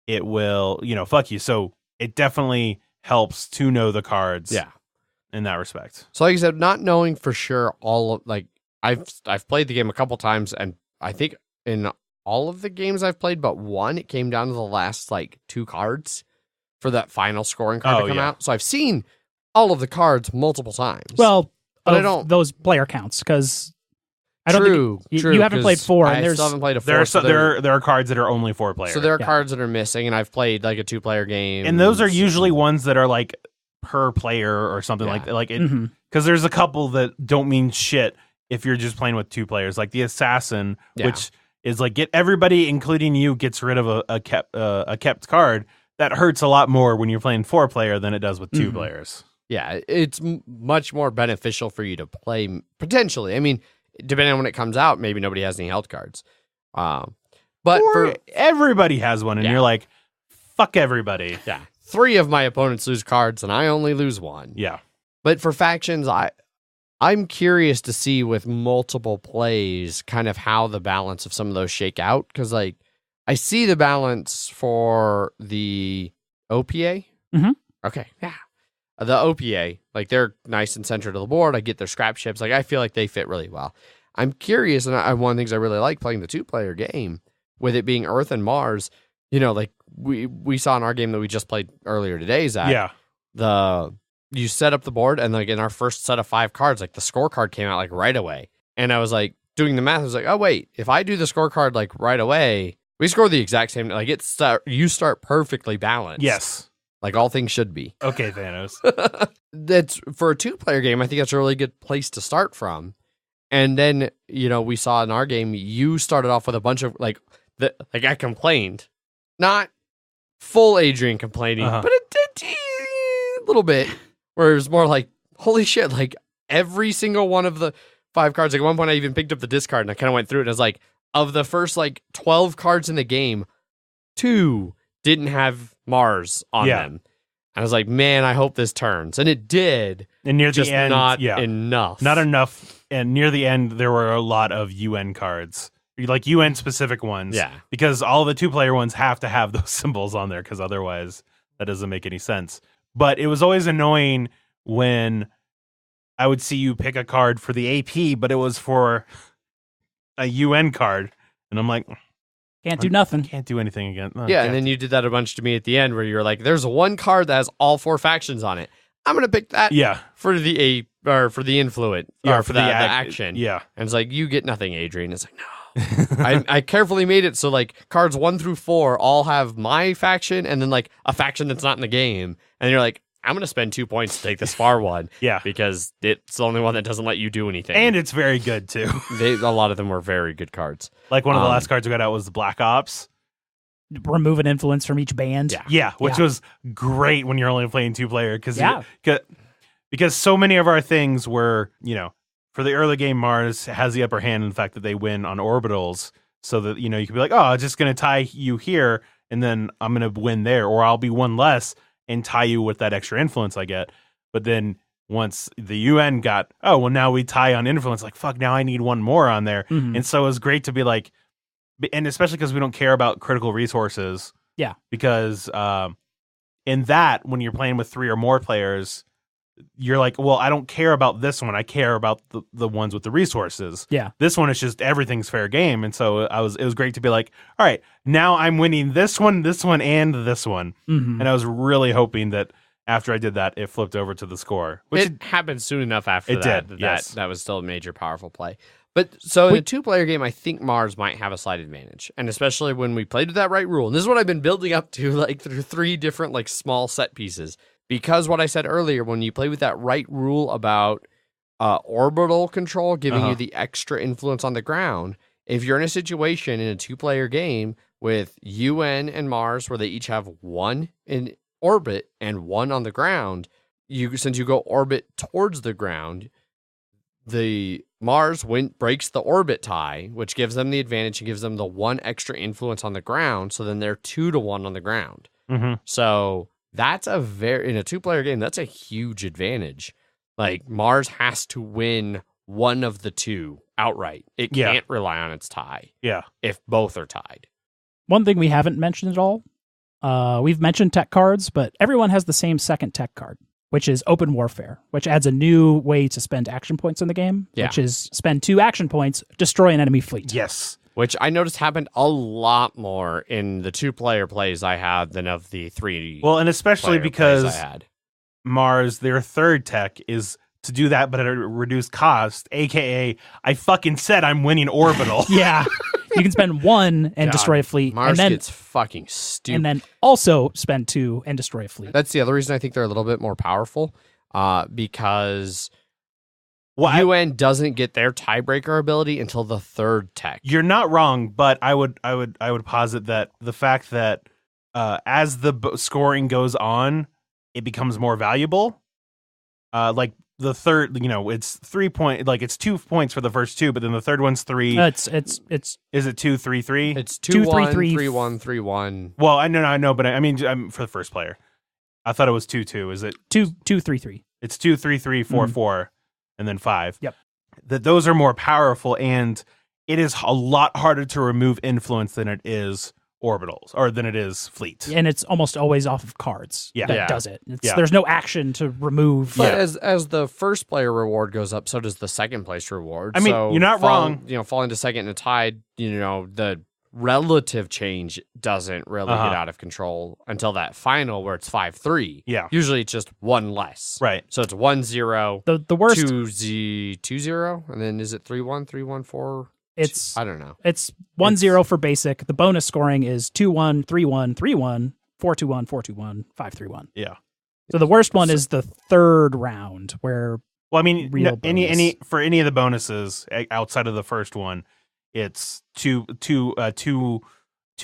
it will, fuck you. So it definitely helps to know the cards. Yeah. In that respect. So like I said, not knowing for sure all of like I've played the game a couple times, and I think in all of the games I've played but one, it came down to the last like 2 cards for that final scoring card to come out. So I've seen all of the cards multiple times. Well, But I of don't- those player counts because I don't true, think true, you haven't played 'cause 4, I and there's still haven't played a 4. There are cards that are only 4-player. So there are Yeah. cards that are missing, and I've played like a 2-player game, and those are usually ones that are like per player or something Yeah. like it, Mhm. because there's a couple that don't mean shit if you're just playing with 2 players, like the assassin, Yeah. which is like get everybody, including you, gets rid of a kept card. That hurts a lot more when you're playing 4-player than it does with 2 Mhm. players. Yeah, it's much more beneficial for you to play potentially. I mean, depending on when it comes out, maybe nobody has any health cards. But Or for everybody has one, and Yeah. you're like, fuck everybody. 3 of my opponents lose cards, and I only lose 1. Yeah. But for factions, I'm curious to see with multiple plays kind of how the balance of some of those shake out, because like I see the balance for the OPA, Mhm. Okay, yeah. The OPA, like they're nice and centered to the board. I get their scrap ships. Like I feel like they fit really well. I'm curious, and one of the things I really like playing the 2-player game, with it being Earth and Mars, like we saw in our game that we just played earlier today, Zach. Yeah. You set up the board, and like in our first set of 5 cards, like the scorecard came out like right away. And I was like doing the math, I was like, oh wait, if I do the scorecard like right away, we score the exact same. Like you start perfectly balanced. Yes. Like all things should be. Okay, Thanos. That's for a 2-player game. I think that's a really good place to start from. And then, we saw in our game, you started off with a bunch of like I complained, not full Adrian complaining, but a little bit, where it was more like, holy shit, like every single one of the 5 cards. Like at one point I even picked up the discard and I kind of went through it and I was like, of the first like 12 cards in the game, 2 didn't have Mars on them. I was like, man, I hope this turns. And it did. And near just the end, not enough. Not enough. And near the end, there were a lot of UN cards, like UN specific ones. Yeah. Because all the 2-player ones have to have those symbols on there, because otherwise that doesn't make any sense. But it was always annoying when I would see you pick a card for the AP, but it was for a UN card. And I'm like, can't do nothing. Can't do anything again. Yeah, and then you did that a bunch to me at the end where you're like, there's one card that has all 4 factions on it. I'm going to pick that for the for the influence, or for the action. Yeah. And it's like, you get nothing, Adrian. It's like, no. I carefully made it so like cards 1 through 4 all have my faction and then like a faction that's not in the game. And you're like, I'm going to spend 2 points to take this far one. Yeah. Because it's the only one that doesn't let you do anything. And it's very good, too. A lot of them were very good cards. Like one of the last cards we got out was the Black Ops. Remove an influence from each band. Yeah, which was great when you're only playing 2-player. Because so many of our things were, for the early game, Mars has the upper hand in the fact that they win on orbitals. So that, you could be like, oh, I'm just going to tie you here, and then I'm going to win there. Or I'll be 1 less and tie you with that extra influence I get. But then once the UN got, oh, well, now we tie on influence, like, fuck, now I need 1 more on there. Mm-hmm. And so it was great to be like, and especially because we don't care about critical resources. Yeah. Because in that, when you're playing with 3 or more players, you're like, well, I don't care about this one. I care about the ones with the resources. Yeah. This one is just everything's fair game. And so it was great to be like, all right, now I'm winning this one, and this one. Mm-hmm. And I was really hoping that after I did that, it flipped over to the score. Which it happened soon enough after it that. did, yes. That was still a major powerful play. But so in a 2-player game, I think Mars might have a slight advantage. And especially when we played with that right rule. And this is what I've been building up to like through 3 different like small set pieces. Because what I said earlier, when you play with that right rule about orbital control, giving you the extra influence on the ground, if you're in a situation in a 2-player game with UN and Mars where they each have 1 in orbit and 1 on the ground, since you go orbit towards the ground, the Mars breaks the orbit tie, which gives them the advantage and gives them the 1 extra influence on the ground. So then they're 2-1 on the ground. Mm-hmm. So that's in a 2-player game, that's a huge advantage. Like Mars has to win 1 of the 2 outright. It can't rely on its tie. Yeah. If both are tied. One thing we haven't mentioned at all, we've mentioned tech cards, but everyone has the same second tech card, which is Open Warfare, which adds a new way to spend action points in the game, which is spend 2 action points, destroy an enemy fleet. Yes. Which I noticed happened a lot more in the 2-player plays I had than of the 3. Well, and especially because I had. Mars, their third tech is to do that, but at a reduced cost, aka I fucking said I'm winning orbital. Yeah. You can spend 1 and destroy a fleet. Mars and then, gets fucking stupid. And then also spend 2 and destroy a fleet. That's the other reason I think they're a little bit more powerful, because UN doesn't get their tiebreaker ability until the 3rd tech. You're not wrong, but I would posit that the fact that as the scoring goes on, it becomes more valuable. Like the third, it's 3 point, like it's 2 points for the first 2, but then the third one's 3. It's is it 2, 3, 3? It's 2, 1, 3, 1, 3, 1. Well, I know, but I mean, I'm for the first player. I thought it was 2, 2. Is it 2, 2, 3, 3? It's 2, 3, 3, 4, 4, and then 5. Yep. That those are more powerful, and it is a lot harder to remove influence than it is orbitals or than it is fleet. And it's almost always off of cards Yeah. that Yeah. does it. Yeah. There's no action to remove. But as the first player reward goes up, so does the second place reward. I mean, So you're not wrong. Falling to second in a tide, the relative change doesn't really get out of control until that final where it's 5-3. Yeah. Usually it's just one less. Right. So it's 1-0, The worst 2-0, and then is it 3-1, 3-1, 4? it's I don't know. it's 1-0 for basic. The bonus scoring is 2-1, 3-1, 3-1, 4-2-1, 4-2-1, 5-3-1. Yeah. So the worst one is the third round where Well, I mean, Real bonus. for any of the bonuses outside of the first one, it's two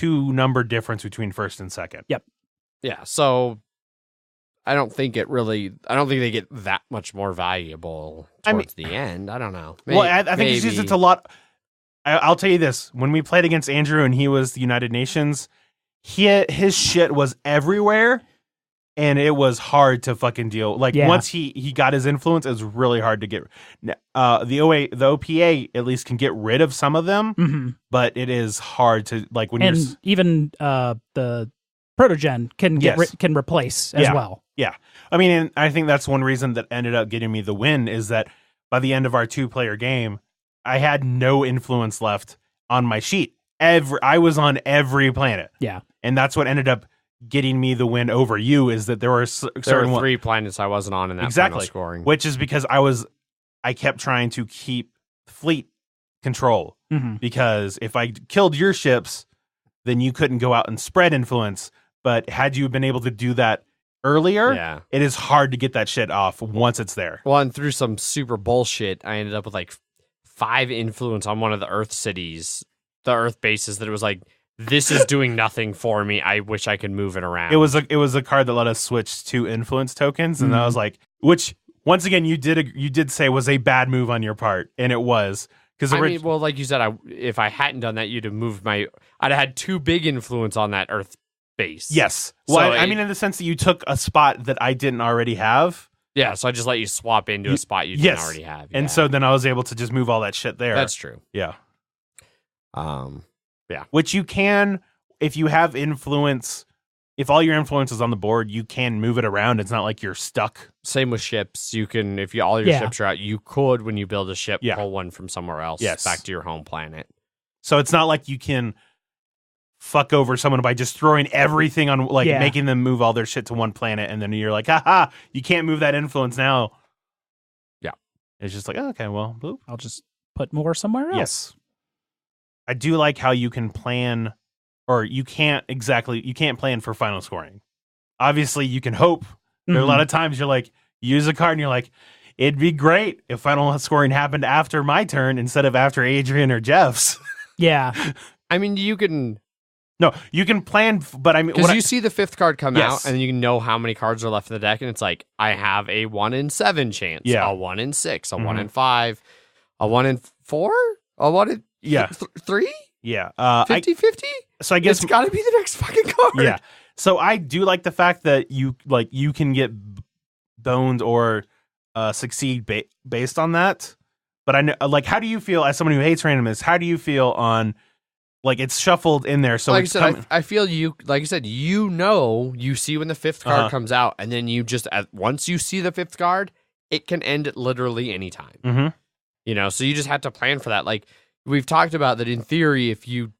number difference between first and second. Yeah, so I don't think they get that much more valuable I mean- towards the end. I don't know. Well, I think it's just it's a lot. I'll tell you this: when we played against Andrew and he was the United Nations, his shit was everywhere, and it was hard to fucking deal. Like Yeah. once he got his influence, it was really hard to get. The OPA at least can get rid of some of them, mhm. but it is hard to like when and you're. even the protogen can Yes. can replace as Yeah. well. I mean, and I think that's one reason that ended up getting me the win is that by the end of our 2-player game, I had no influence left on my sheet. I was on every planet. Yeah. And that's what ended up getting me the win over you is that there were there certain were 3 planets I wasn't on in that Exactly. final scoring. which is because I kept trying to keep fleet control Mhm. because if I killed your ships, then you couldn't go out and spread influence. But had you been able to do that earlier, Yeah. it is hard to get that shit off once it's there. Well, and through some super bullshit, I ended up with like 5 influence on one of the Earth cities, the Earth bases. That it was like, this is doing nothing for me. I wish I could move it around. It was a card that let us switch to influence tokens, and I was like, which once again you did say was a bad move on your part, and it was because I mean, well, like you said, if I hadn't done that, you'd have moved I'd have had 2 big influence on that Earth base. yes. Well, So I mean, in the sense that you took a spot that I didn't already have, Yeah, so I just let you swap into a spot you yes. didn't already have. and yeah. so then I was able to just move all that shit there. That's true. yeah. Yeah. Which you can if you have influence. If all your influence is on the board, you can move it around. It's not like you're stuck. Same with ships. You can, if all your Yeah. ships are out, you could, when you build a ship, Yeah. pull one from somewhere else Yes. back to your home planet. So it's not like you can fuck over someone by just throwing everything on, like Yeah. making them move all their shit to one planet, and then you're like, haha, you can't move that influence now. Yeah. It's just like, oh, okay, well, boop. I'll just put more somewhere else. Yes. I do like how you can plan, or you can't plan for final scoring. Obviously, you can hope. There are a Mhm. lot of times you're like, you use a card and you're like, it'd be great if final scoring happened after my turn instead of after Adrian or Jeff's. Yeah. I mean, you can, No, you can plan, but I mean, because you see the 5th card come Yes. out, and you know how many cards are left in the deck, and it's like, I have a 1 in 7 chance, Yeah. a 1 in 6, a 1 Mhm. in 5, a 1 in 4, a 1 in Yeah. 3, yeah. 50-50? So I guess It's got to be the next fucking card. yeah. So I do like the fact that you can get boned or succeed based on that. But I know, like, how do you feel as someone who hates randomness? How do you feel on like it's shuffled in there? So like I it's said, I feel like you said, you see when the 5th card Uh-huh. comes out, and then you just once you see the 5th card, it can end at literally any time. Mhm. So you just have to plan for that. Like we've talked about that in theory, if you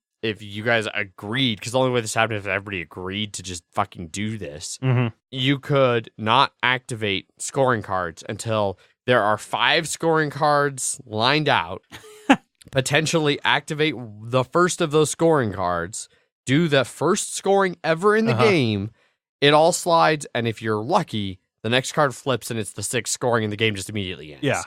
guys agreed, because the only way this happened is if everybody agreed to just fucking do this, Mhm. you could not activate scoring cards until there are 5 scoring cards lined out. Potentially activate the first of those scoring cards, do the first scoring ever in the game. It all slides, and if you're lucky, the next card flips and it's the 6th scoring, and the game just immediately ends. Yeah.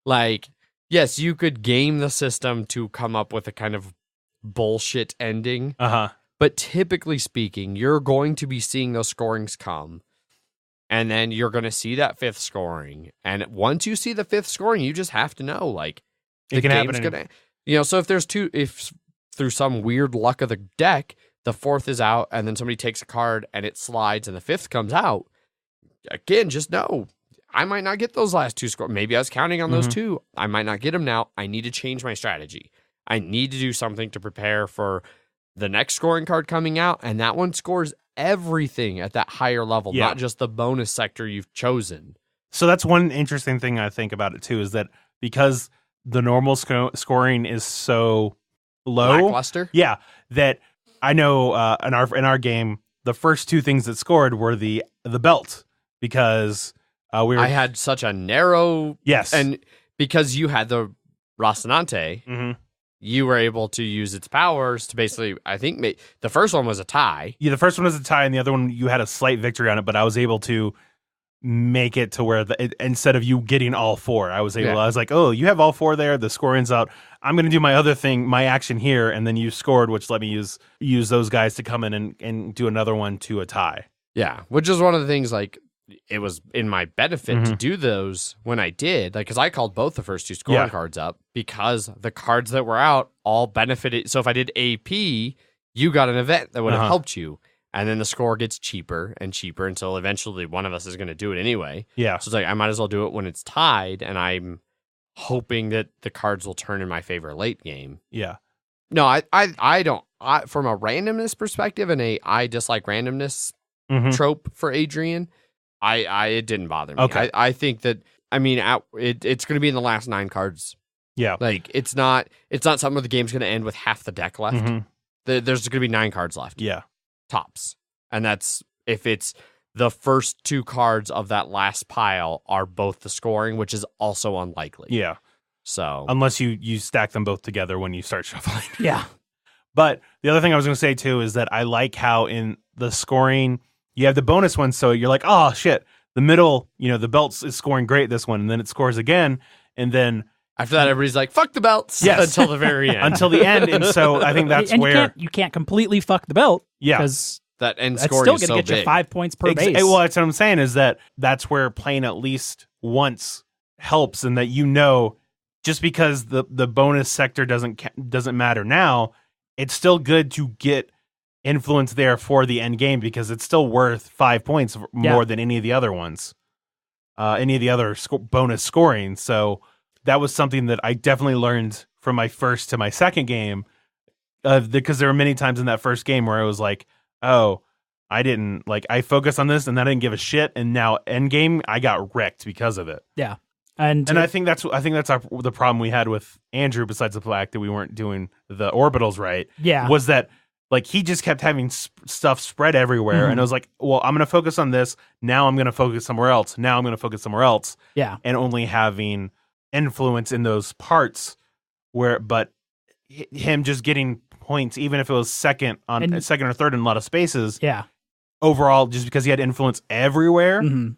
Like, yes, you could game the system to come up with a kind of bullshit ending, but typically speaking, you're going to be seeing those scorings come, and then you're going to see that 5th scoring. And once you see the 5th scoring, you just have to know, like, It can happen game's gonna, so if there's 2, if through some weird luck of the deck, the 4th is out, and then somebody takes a card and it slides, and the 5th comes out, again, just know I might not get those last 2 scores. Maybe I was counting on those 2. I might not get them now. I need to change my strategy. I need to do something to prepare for the next scoring card coming out, and that one scores everything at that higher level, Yeah. not just the bonus sector you've chosen. So that's one interesting thing I think about it too, is that because the normal scoring is so low, Lackluster. yeah, that I know in our game, the first two things that scored were the belt, because we were I had such a narrow, yes, and because you had the Rocinante, hmm you were able to use its powers to basically, I think, the first one was a tie. yeah, the first one was a tie, and the other one you had a slight victory on it, but I was able to make it to where instead of you getting all four, I was able. Yeah. I was like, oh, you have all four there. The scoring's out. I'm going to do my other thing, my action here, and then you scored, which let me use those guys to come in and do another one to a tie. Yeah, which is one of the things, like, it was in my benefit to Mhm. do those when I did, like, because I called both the first two scoring Yeah. cards up because the cards that were out all benefited. So if I did AP, you got an event that would have Uh-huh. helped you. And then the score gets cheaper and cheaper until eventually one of us is going to do it anyway. Yeah, So it's like, I might as well do it when it's tied, and I'm hoping that the cards will turn in my favor late game. yeah, No, I don't. From a randomness perspective and I dislike randomness hmm trope for Adrian, it didn't bother me. Okay. I think that, I mean, it's going to be in the last 9 cards. yeah. Like, it's not something where the game's going to end with half the deck left. Mhm. There's going to be 9 cards left. Yeah, Tops. And that's if it's the first 2 cards of that last pile are both the scoring, which is also unlikely. yeah. So, Unless you stack them both together when you start shuffling. Yeah. But the other thing I was going to say too is that I like how in the scoring you have the bonus one, so you're like, oh shit, the middle, the belt is scoring great this one, and then it scores again, and then after that, everybody's like, fuck the belts. Yes. Until the very end. until the end, and so I think that's and where you can't completely fuck the belt, yeah. because that end that's scoring still is going to so get you big. 5 points per base. Well, that's what I'm saying is that's where playing at least once helps, and that just because the bonus sector doesn't matter now, it's still good to get influence there for the end game, because it's still worth 5 points more than any of the other ones, any of the other bonus scoring. So that was something that I definitely learned from my first to my second game, because there were many times in that first game where I was like, oh, I focused on this and I didn't give a shit, and now end game I got wrecked because of it. Yeah. And I think that's the problem we had with Andrew, besides the fact that we weren't doing the orbitals right, yeah. was that like he just kept having stuff spread everywhere, Mhm. and I was like, well, I'm going to focus on this. Now I'm going to focus somewhere else. Now I'm going to focus somewhere else. Yeah. And only having influence in those parts but him just getting points, even if it was second or third in a lot of spaces, Yeah. overall, just because he had influence everywhere, hmm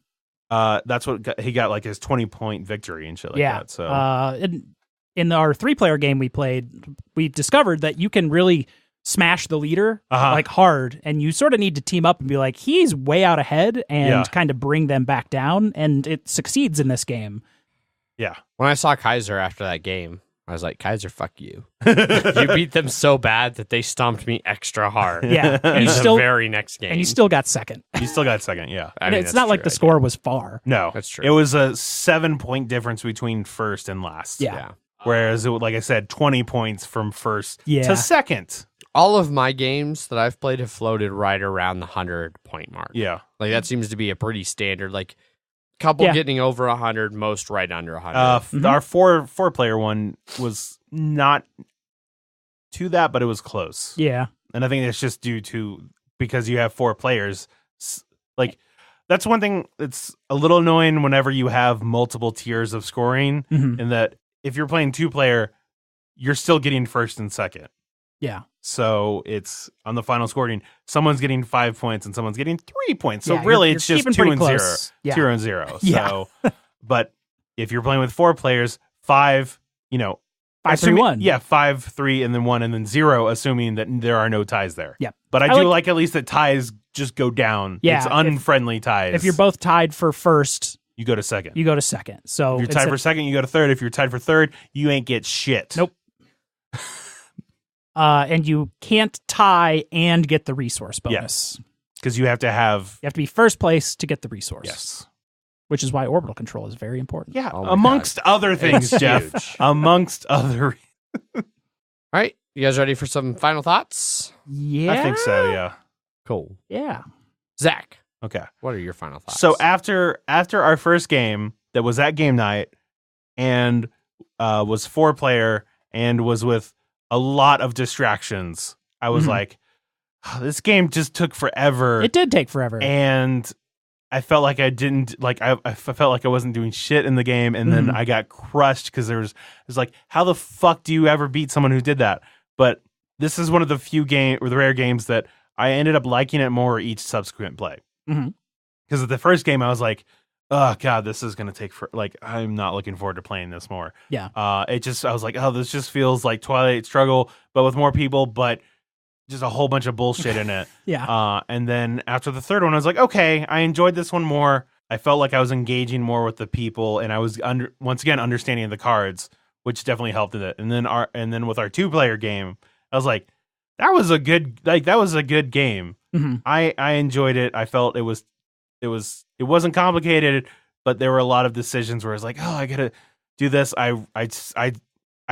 that's what he got, like his 20-point victory and shit like yeah. that. So In our 3-player game we played, we discovered that you can really smash the leader like hard, and you sort of need to team up and be like, he's way out ahead, and kind of bring them back down, and it succeeds in this game. yeah. When I saw Kaiser after that game, I was like, Kaiser, fuck you. You beat them so bad that they stomped me extra hard. Yeah. In You the still very next game. and you still got second. You still got second, yeah. I And mean, it's that's not like true, the I score was far. No, That's true. It was a 7-point difference between first and last. Yeah. Yeah. Whereas, like I said, 20 points from first Yeah. to second. All of my games that I've played have floated right around the 100-point mark. Yeah. Like, that seems to be a pretty standard, like, couple Yeah. getting over 100, most right under 100. Our four-player one was not to that, but it was close. Yeah. And I think it's just due to, because you have 4 players, like, that's one thing that's a little annoying whenever you have multiple tiers of scoring, Mhm. in that if you're playing 2-player, you're still getting first and second. Yeah. So it's on the final scoring, someone's getting 5 points and someone's getting 3 points. So Yeah, really, you're it's just keeping 2 pretty and 0. close. Yeah. 2 and 0. Yeah. So, but if you're playing with 4 players, 5, 5, 3, 1. Yeah, 5, 3, and then 1, and then 0, assuming that there are no ties there. Yep. But I I do like- like at least that ties just go down. Yeah, It's if- unfriendly ties. If you're both tied for first, you go to second. you go to second. So If you're tied for second, you go to third. If you're tied for third, you ain't get shit. Nope. And you can't tie and get the resource bonus. Because you have to have. You have to be first place to get the resource. Yes. Which is why orbital control is very important. Yeah. Oh my amongst other things, It's Jeff. huge. Amongst other. All right. You guys ready for some final thoughts? Yeah. I think so, yeah. Cool. Yeah. Zach, Okay. what are your final thoughts? So after our first game that was at game night and was 4-player and was with a lot of distractions, I was like, oh, this game just took forever. It did take forever. And I felt like I didn't like I felt like I wasn't doing shit in the game, and then I got crushed because it was like, how the fuck do you ever beat someone who did that? But this is one of the rare games that I ended up liking it more each subsequent play. Because of the first game, I was like, oh god, this is gonna take for like I'm not looking forward to playing this more. Yeah. I was like, oh, this just feels like Twilight Struggle, but with more people, but just a whole bunch of bullshit in it. Yeah. And then after the third one, I was like, okay, I enjoyed this one more. I felt like I was engaging more with the people, and I was once again understanding the cards, which definitely helped with it. And then with our 2-player game, I was like, that was a good game. I enjoyed it. I felt it wasn't complicated, but there were a lot of decisions where I was like, oh, I gotta do this. I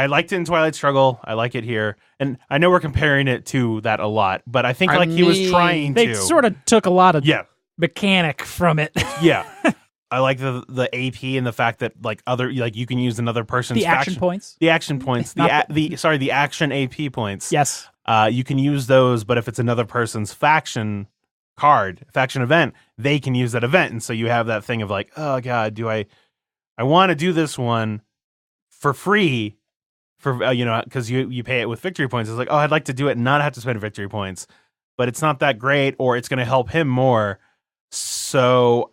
liked it in Twilight Struggle. I like it here. And I know we're comparing it to that a lot, but I think he was trying they to. They sort of took a lot of mechanic from it. Yeah. I like the AP and the fact that you can use another person's the action points. The action points. The action AP points. Yes. You can use those, but if it's another person's faction event, they can use that event. And so you have that thing of like, oh god, I want to do this one for free for because you pay it with victory points. It's like, oh, I'd like to do it and not have to spend victory points, but it's not that great, or it's going to help him more. So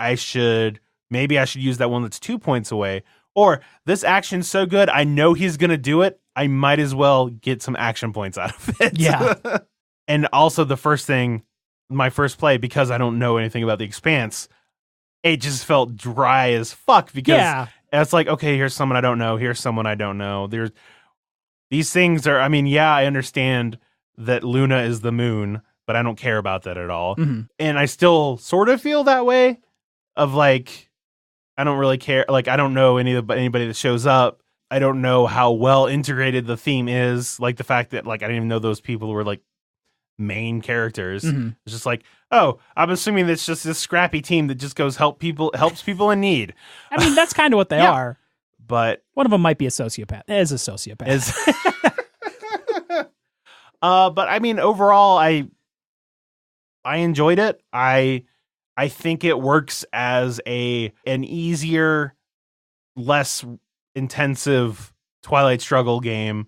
maybe I should use that one that's 2 points away. Or this action's so good, I know he's going to do it. I might as well get some action points out of it. Yeah. And also my first play, because I don't know anything about the Expanse, it just felt dry as fuck because it's like, okay, here's someone I don't know. Here's someone I don't know. These things are, I understand that Luna is the moon, but I don't care about that at all. And I still sort of feel that way of like, I don't really care. Like, I don't know anybody that shows up. I don't know how well integrated the theme is. Like the fact that I didn't even know those people were like main characters. It's just like, oh, I'm assuming it's just this scrappy team that just goes helps people in need. That's kind of what they are. But one of them might be a sociopath. Is a sociopath. But overall, I enjoyed it. I think it works as an easier, less intensive Twilight Struggle game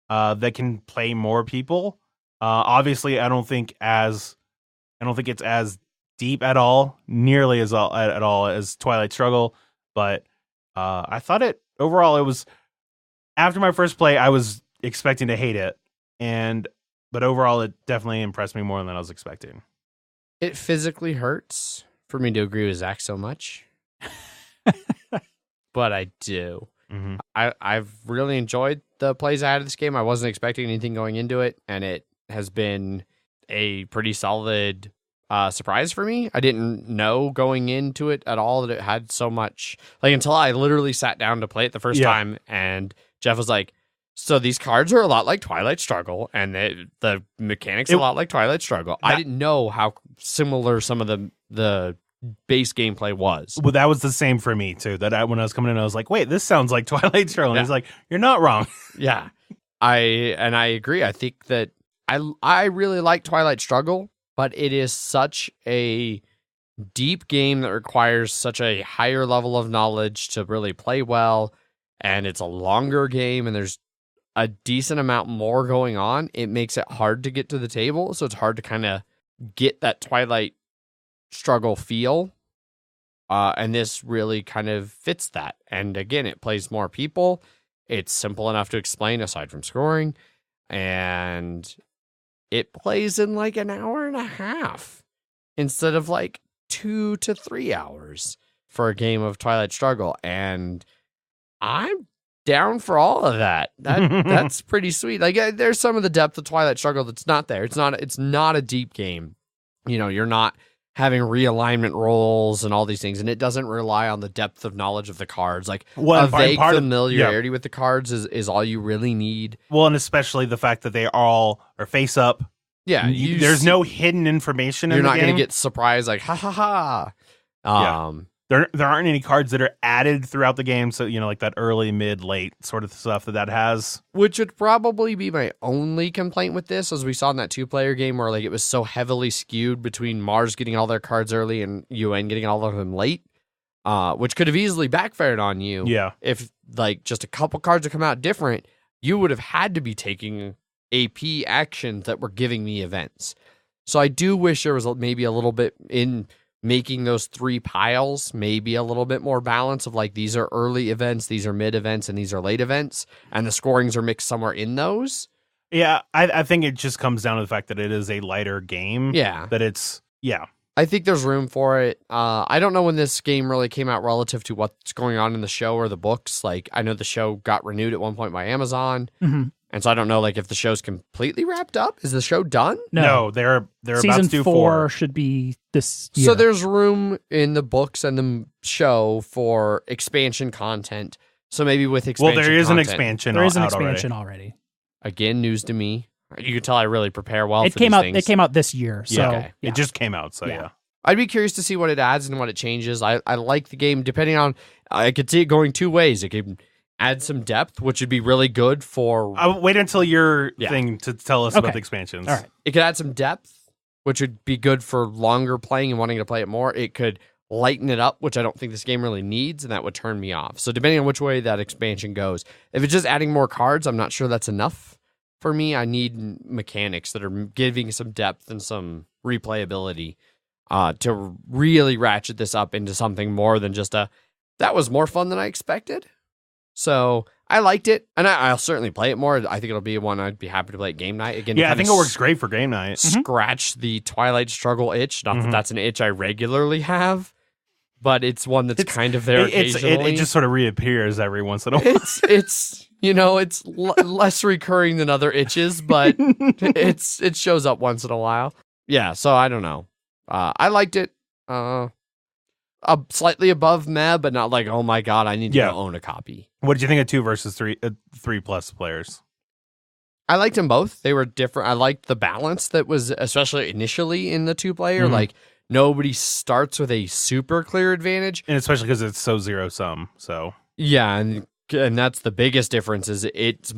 that can play more people. Obviously, I don't think it's as deep at all, nearly at all as Twilight Struggle. But I thought it was, after my first play, I was expecting to hate it, but overall, it definitely impressed me more than I was expecting. It physically hurts for me to agree with Zach so much, but I do. I've really enjoyed the plays I had of this game. I wasn't expecting anything going into it, and it has been a pretty solid surprise for me. I didn't know going into it at all that it had so much, until I literally sat down to play it the first time, and Jeff was like, so these cards are a lot like Twilight Struggle, and the mechanics a lot like Twilight Struggle. I didn't know how similar some of the base gameplay was. Well, that was the same for me too. When I was coming in, I was like, wait, this sounds like Twilight Struggle. And he's like, you're not wrong. Yeah. I agree. I think that I really like Twilight Struggle, but it is such a deep game that requires such a higher level of knowledge to really play well, and it's a longer game, and there's a decent amount more going on. It makes it hard to get to the table, so it's hard to kind of get that Twilight Struggle feel, and this really kind of fits that. And again, it plays more people. It's simple enough to explain aside from scoring, and it plays in an hour and a half instead of 2 to 3 hours for a game of Twilight Struggle. And I'm down for all of that. That's pretty sweet. There's some of the depth of Twilight Struggle that's not there. It's not a deep game. You're not having realignment rolls and all these things, and it doesn't rely on the depth of knowledge of the cards. Like Well, a vague part of- familiarity with the cards is all you really need. Well, and especially the fact that they all are face up. Yeah, There's no hidden information in You're the not game. going to get surprised like ha ha ha. Yeah. There aren't any cards that are added throughout the game, so like that early, mid, late sort of stuff that has. Which would probably be my only complaint with this, as we saw in that 2-player game where like it was so heavily skewed between Mars getting all their cards early and UN getting all of them late, which could have easily backfired on you. Yeah. If like just a couple cards had come out different, you would have had to be taking AP actions that were giving me events. So I do wish there was maybe a little bit in making those 3 piles, maybe a little bit more balance of like these are early events, these are mid events, and these are late events, and the scorings are mixed somewhere in those. Yeah, I think it just comes down to the fact that it is a lighter game. Yeah. That it's, yeah. I think there's room for it. I don't know when this game really came out relative to what's going on in the show or the books. Like, I know the show got renewed at one point by Amazon. Mhm. And so I don't know, like, if the show's completely wrapped up. Is the show done? No, they're about Season to do 4 should be this year. So there's room in the books and the show for expansion content. So maybe with expansion Well, there is an content- expansion. there is an out expansion already. Again, news to me. You can tell I really prepare well It for came these out. things. It came out this year. So Yeah, Okay. yeah. It just came out, so Yeah. yeah. I'd be curious to see what it adds and what it changes. I like the game. Depending on, I could see it going 2 ways. It could add some depth, which would be really good for. I'll wait until your Yeah. thing to tell us Okay. about the expansions. All right. It could add some depth, which would be good for longer playing and wanting to play it more. It could lighten it up, which I don't think this game really needs, and that would turn me off. So depending on which way that expansion goes, if it's just adding more cards, I'm not sure that's enough for me. I need mechanics that are giving some depth and some replayability to really ratchet this up into something more than just that was more fun than I expected. So I liked it, and I'll certainly play it more. I think it'll be one I'd be happy to play at game night again. Yeah, I think it works great for game night. Scratch the Twilight Struggle itch. Not that that's an itch I regularly have, but it's one that's kind of there occasionally. It just sort of reappears every once in a while. It's less recurring than other itches, but it shows up once in a while. Yeah, so I don't know. I liked it. Slightly above meh, but not like, oh my god, I need to go own a copy. What did you think of 2 versus 3, 3+ players? I liked them both. They were different. I liked the balance that was, especially initially in the 2-player. Mhm. Like, nobody starts with a super clear advantage. And especially because it's so zero-sum, so. Yeah, and that's the biggest difference is it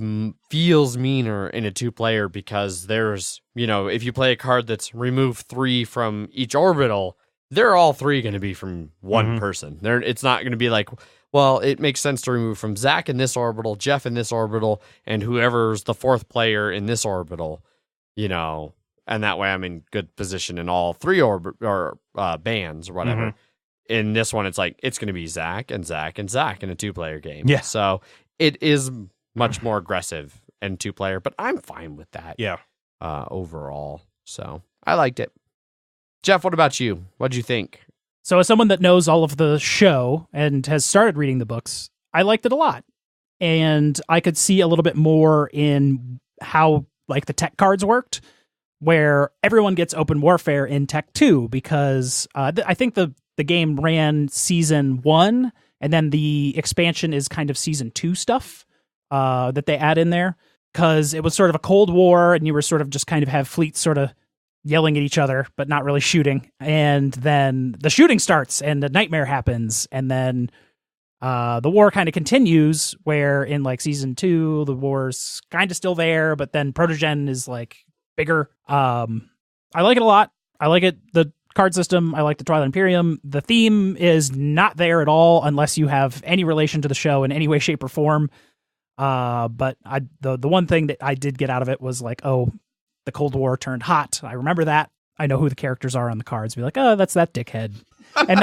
feels meaner in a 2-player because there's, if you play a card that's remove 3 from each orbital, they're all 3 going to be from one person. It's not going to be like, well, it makes sense to remove from Zach in this orbital, Jeff in this orbital, and whoever's the 4th player in this orbital, and that way I'm in good position in all 3 bands or whatever. In this one, it's like, it's going to be Zach and Zach and Zach in a 2-player game. Yeah. So it is much more aggressive in 2-player, but I'm fine with that. Yeah. Overall. So I liked it. Jeff, what about you? What'd you think? So as someone that knows all of the show and has started reading the books, I liked it a lot. And I could see a little bit more in how like the tech cards worked, where everyone gets open warfare in Tech 2 because I think the game ran Season 1 and then the expansion is kind of Season 2 stuff that they add in there because it was sort of a Cold War and you were sort of just kind of have fleets sort of yelling at each other, but not really shooting. And then the shooting starts and the nightmare happens. And then the war kind of continues where in like Season 2, the war's kind of still there, but then Protogen is like bigger. I like it a lot. I like it. The card system. I like the Twilight Imperium. The theme is not there at all unless you have any relation to the show in any way, shape, or form. But the one thing that I did get out of it was like, oh, the Cold War turned hot. I remember that. I know who the characters are on the cards. Be like, oh, that's that dickhead, and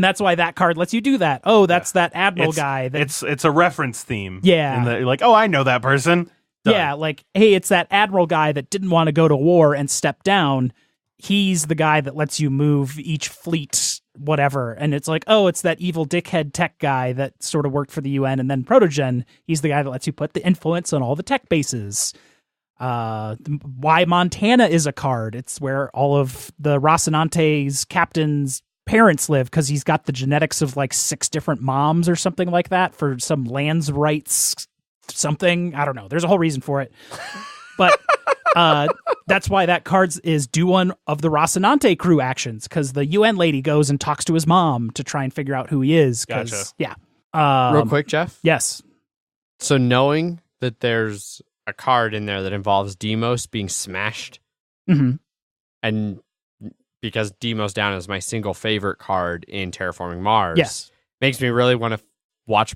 that's why that card lets you do that. Oh, that's that admiral guy. It's a reference theme. Yeah, and you're like, oh, I know that person. Done. Yeah, like, hey, it's that admiral guy that didn't want to go to war and step down. He's the guy that lets you move each fleet, whatever. And it's like, oh, it's that evil dickhead tech guy that sort of worked for the UN. And then Protogen, he's the guy that lets you put the influence on all the tech bases. Why Montana is a card. It's where all of the Rocinante's captain's parents live because he's got the genetics of like 6 different moms or something like that for some lands rights something. I don't know. There's a whole reason for it. But that's why that card is do one of the Rocinante crew actions because the UN lady goes and talks to his mom to try and figure out who he is. Gotcha. Yeah. Real quick, Jeff. Yes. So knowing that there's a card in there that involves Demos being smashed, Mm-hmm. and because Demos Down is my single favorite card in Terraforming Mars, Yes. makes me really want to watch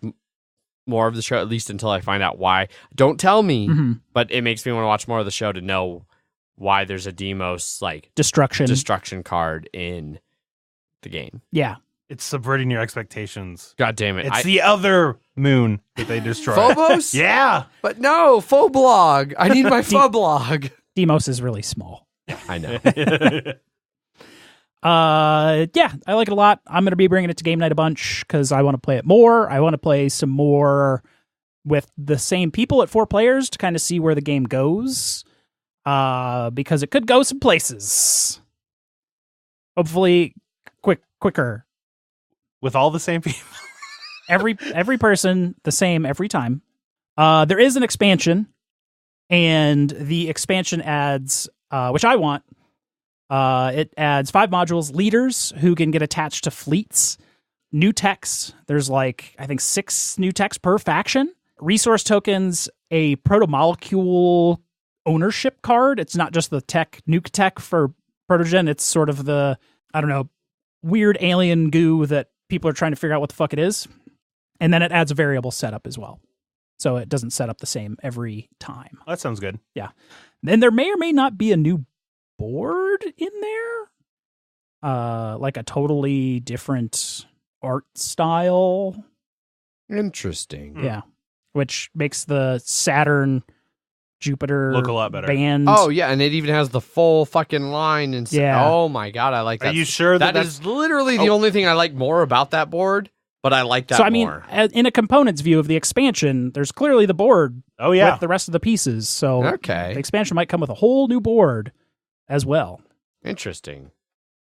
more of the show, at least until I find out why. Don't tell me, Mm-hmm. but it makes me want to watch more of the show to know why there's a Demos like Destruction. card in the game. Yeah. It's subverting your expectations. God damn it. It's the other moon that they destroy. Phobos? Yeah. But no, Phoblog. I need my Phoblog. Demos is really small. I know. Yeah, I like it a lot. I'm going to be bringing it to game night a bunch because I want to play it more. I want to play some more with the same people at 4 players to kind of see where the game goes. Because it could go some places. Hopefully, quicker. With all the same people. Every person the same every time. There is an expansion, and the expansion adds, which I want. It adds 5 modules, leaders who can get attached to fleets, new techs. There's like, I think 6 new techs per faction, resource tokens, a proto-molecule ownership card. It's not just the nuke tech for Protogen. It's sort of the, I don't know, weird alien goo that people are trying to figure out what the fuck it is. And then it adds a variable setup as well. So it doesn't set up the same every time. That sounds good. And there may or may not be a new board in there. Like a totally different art style. Interesting. Yeah. Which makes the Saturn Jupiter Look a lot better. band. Oh, yeah, and it even has the full fucking line. And Yeah. Oh, my God, I like that. Are you sure that that's is literally the only thing I like more about that board, but I like that So I mean, more. in a components view of the expansion, there's clearly the board Oh yeah. with the rest of the pieces. So Okay. the expansion might come with a whole new board as well. Interesting.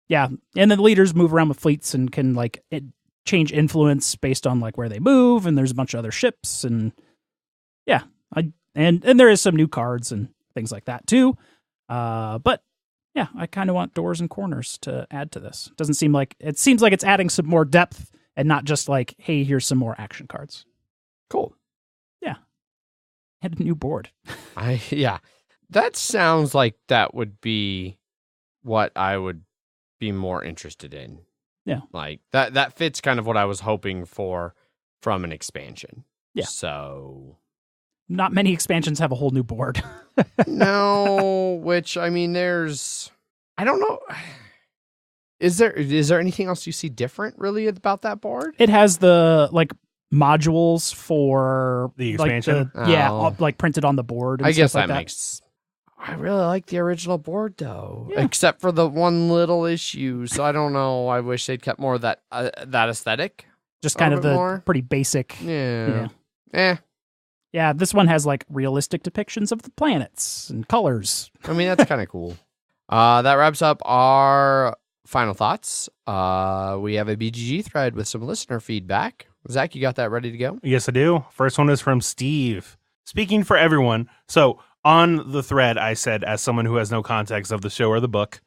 Yeah, and then the leaders move around with fleets and can like change influence based on like where they move, and there's a bunch of other ships, and yeah, and there is some new cards and things like that too. But yeah, I kind of want doors and corners to add to this. It seems like it's adding some more depth and not just like, hey, here's some more action cards. Cool. And a new board. Yeah. That sounds like that would be what I would be more interested in. Yeah. Like that fits kind of what I was hoping for from an expansion. Yeah. So Not many expansions have a whole new board. no, which I mean I don't know. Is there anything else you see different really about that board? It has the like modules for The like, expansion? all, like printed on the board. And I guess stuff like that makes. I really like the original board though, except for the one little issue. So I don't know. I wish they'd kept more of that aesthetic. just kind a of bit the more. pretty basic. Yeah. Yeah, this one has like realistic depictions of the planets and colors. I mean, that's kind of cool. That wraps up our final thoughts. We have a BGG thread with some listener feedback. Zach, you got that ready to go? Yes, I do. First one is from Steve. Speaking for everyone. So on the thread, I said, as someone who has no context of the show or the book,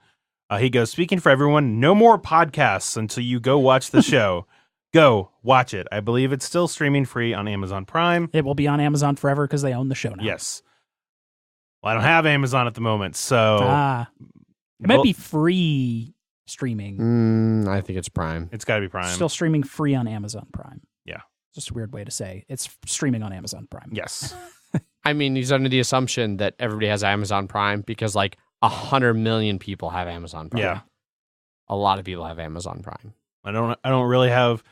he goes, speaking for everyone, no more podcasts until you go watch the show. Go watch it. I believe it's still streaming free on Amazon Prime. It will be on Amazon forever because they own the show now. Yes. Well, I don't have Amazon at the moment, so It might be free streaming. I think it's Prime. It's got to be Prime. Still streaming free on Amazon Prime. Yeah. Just a weird way to say it's streaming on Amazon Prime. Yes. I mean, he's under the assumption that everybody has Amazon Prime because like 100 million people have Amazon Prime. Yeah. A lot of people have Amazon Prime. I don't really have.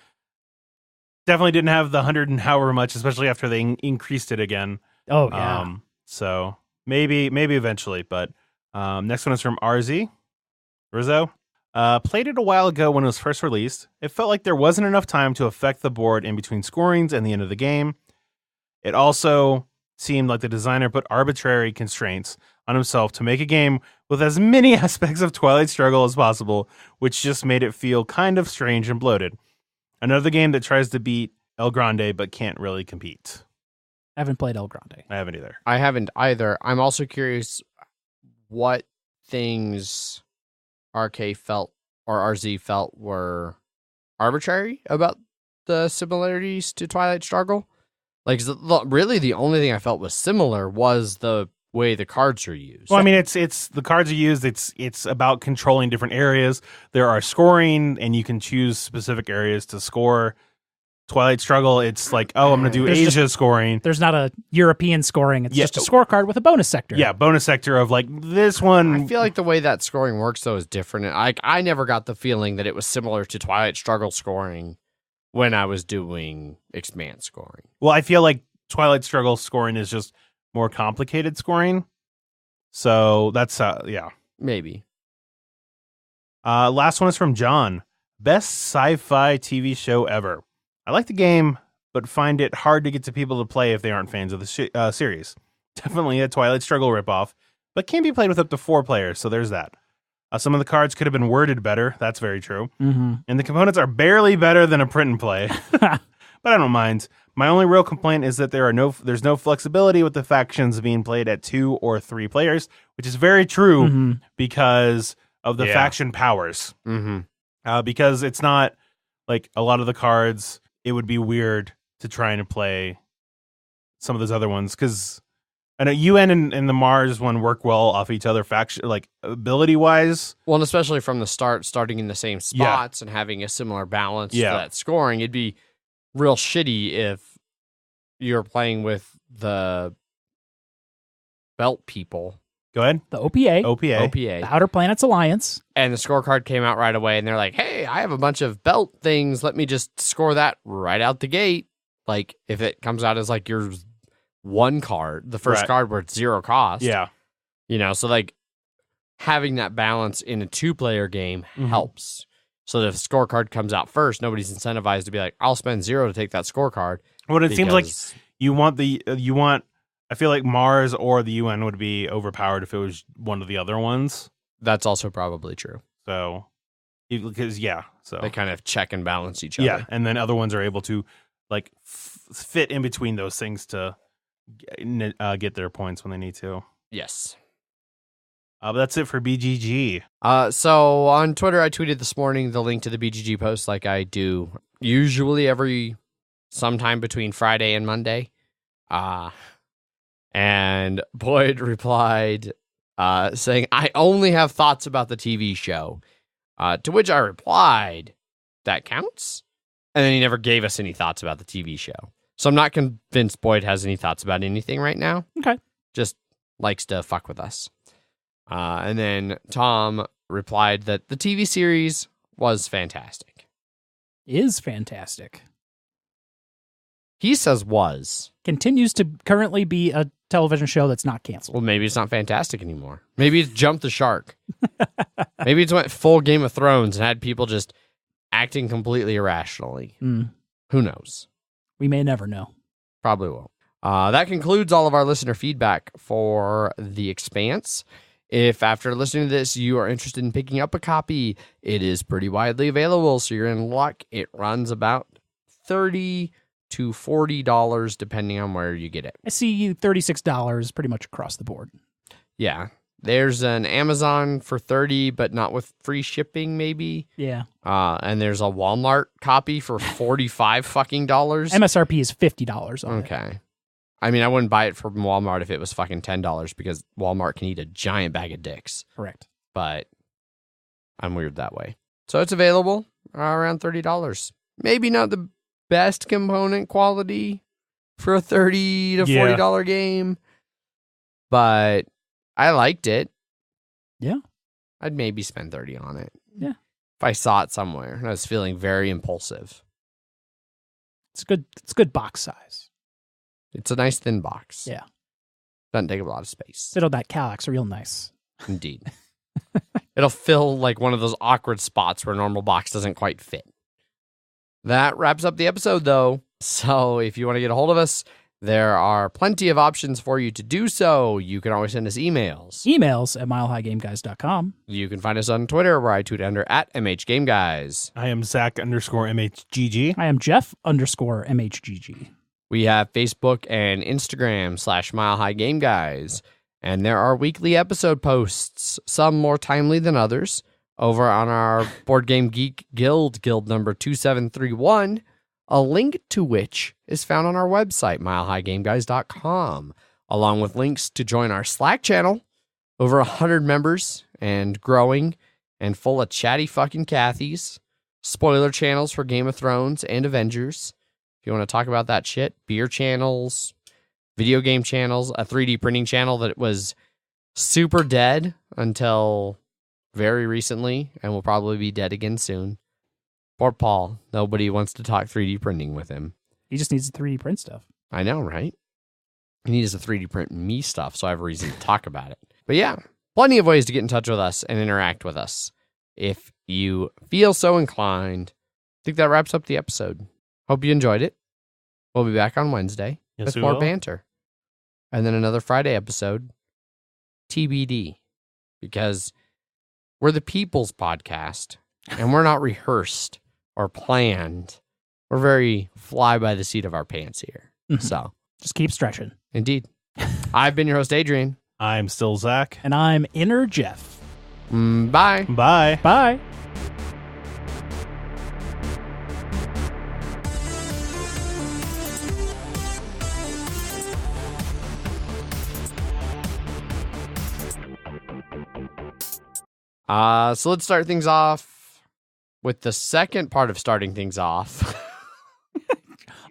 Definitely didn't have the 100 and however much, especially after they increased it again. Oh yeah. So maybe eventually, but next one is from RZ Rizzo. Played it a while ago when it was first released. It felt like there wasn't enough time to affect the board in between scorings and the end of the game. It also seemed like the designer put arbitrary constraints on himself to make a game with as many aspects of Twilight Struggle as possible, which just made it feel kind of strange and bloated. Another game that tries to beat El Grande but can't really compete. I haven't played El Grande. I haven't either. I haven't either. I'm also curious what things RK felt or RZ felt were arbitrary about the similarities to Twilight Struggle. Like, really, the only thing I felt was similar was the way the cards are used. Well, I mean, it's the cards are used. It's about controlling different areas. There are scoring, and you can choose specific areas to score. Twilight Struggle, it's like, oh, I'm going to do There's Asia scoring. There's not a European scoring. It's Yeah. just a scorecard with a bonus sector. Yeah, bonus sector of like this one. I feel like the way that scoring works, though, is different. I never got the feeling that it was similar to Twilight Struggle scoring when I was doing Expanse scoring. Well, I feel like Twilight Struggle scoring is just more complicated scoring. So that's, yeah. Maybe. Last one is from John. Best sci-fi TV show ever. I like the game, but find it hard to get to people to play if they aren't fans of the series. Definitely a Twilight Struggle ripoff, but can be played with up to 4 players, so there's that. Some of the cards could have been worded better. That's very true. Mm-hmm. And the components are barely better than a print and play. But I don't mind. My only real complaint is that there's no flexibility with the factions being played at 2 or 3 players, which is very true Mm-hmm. because of the faction powers. Mm-hmm. Because it's not like a lot of the cards, it would be weird to try and play some of those other ones because I know UN and the Mars one work well off each other faction, like ability wise. Well, and especially from the start, starting in the same spots and having a similar balance to that scoring, it'd be real shitty if you're playing with the belt people. Go ahead. The OPA. OPA. The Outer Planets Alliance. And the scorecard came out right away, and they're like, hey, I have a bunch of belt things. Let me just score that right out the gate. Like, if it comes out as like your one card, the first card where it's 0 cost. Yeah. You know, so like having that balance in a 2-player game helps. So that if the scorecard comes out first, nobody's incentivized to be like, I'll spend 0 to take that scorecard. Well, it seems like you want, I feel like Mars or the UN would be overpowered if it was one of the other ones. That's also probably true. So, because, so they kind of check and balance each other. Yeah, and then other ones are able to like fit in between those things to get their points when they need to. Yes. But that's it for BGG. So on Twitter, I tweeted this morning the link to the BGG post like I do usually every sometime between Friday and Monday. And Boyd replied saying, I only have thoughts about the TV show. To which I replied, that counts? And then he never gave us any thoughts about the TV show. So I'm not convinced Boyd has any thoughts about anything right now. Okay. Just likes to fuck with us. And then Tom replied that the TV series was fantastic. Is fantastic. He says was. Continues to currently be a television show that's not canceled. Well, maybe it's not fantastic anymore. Maybe it's jumped the shark. Maybe it's went full Game of Thrones and had people just acting completely irrationally. Mm. Who knows? We may never know. Probably won't. That concludes all of our listener feedback for The Expanse. If after listening to this, you are interested in picking up a copy, it is pretty widely available, so you're in luck. It runs about $30 to $40, depending on where you get it. I see you $36 pretty much across the board. Yeah. There's an Amazon for $30, but not with free shipping, maybe. Yeah. And there's a Walmart copy for $45 fucking dollars. MSRP is $50 on it. Okay. I mean, I wouldn't buy it from Walmart if it was fucking $10 because Walmart can eat a giant bag of dicks. Correct. But I'm weird that way. So it's available around $30. Maybe not the best component quality for a $30 to $40 game, but I liked it. Yeah. I'd maybe spend $30 on it. Yeah. If I saw it somewhere and I was feeling very impulsive. It's good. It's good box size. It's a nice thin box. Yeah. Doesn't take up a lot of space. Sit on that Kallax real nice. Indeed. It'll fill like one of those awkward spots where a normal box doesn't quite fit. That wraps up the episode, though. So if you want to get a hold of us, There are plenty of options for you to do so. You can always send us emails. Emails at milehighgameguys.com. You can find us on Twitter, where I tweet under at MHGameGuys. I am Zach_MHGG. I am Jeff_MHGG. We have Facebook and Instagram /MileHighGameGuys. And there are weekly episode posts, some more timely than others, over on our Board Game Geek Guild number 2731, a link to which is found on our website, milehighgameguys.com, along with links to join our Slack channel, over 100 members and growing and full of chatty fucking Cathys, spoiler channels for Game of Thrones and Avengers. If you want to talk about that shit, beer channels, video game channels, a 3D printing channel that was super dead until very recently and will probably be dead again soon. Poor Paul. Nobody wants to talk 3D printing with him. He just needs to 3D print stuff. I know, right? He needs to 3D print me stuff, so I have a reason to talk about it. But yeah, plenty of ways to get in touch with us and interact with us if you feel so inclined. I think that wraps up the episode. Hope you enjoyed it. We'll be back on Wednesday with more banter. And then another Friday episode, TBD, because we're the People's Podcast, and we're not rehearsed or planned. We're very fly by the seat of our pants here. So just keep stretching. Indeed. I've been your host, Adrian. I'm still Zach. And I'm Inner Jeff. Bye. Bye. Bye. So let's start things off with the second part of starting things off.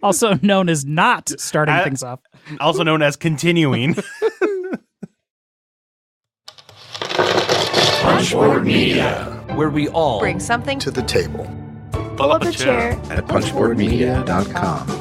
Also known as not starting things off. Also known as continuing. Punchboard Media, where we all bring something to the table. Pull up a chair at punchboardmedia.com.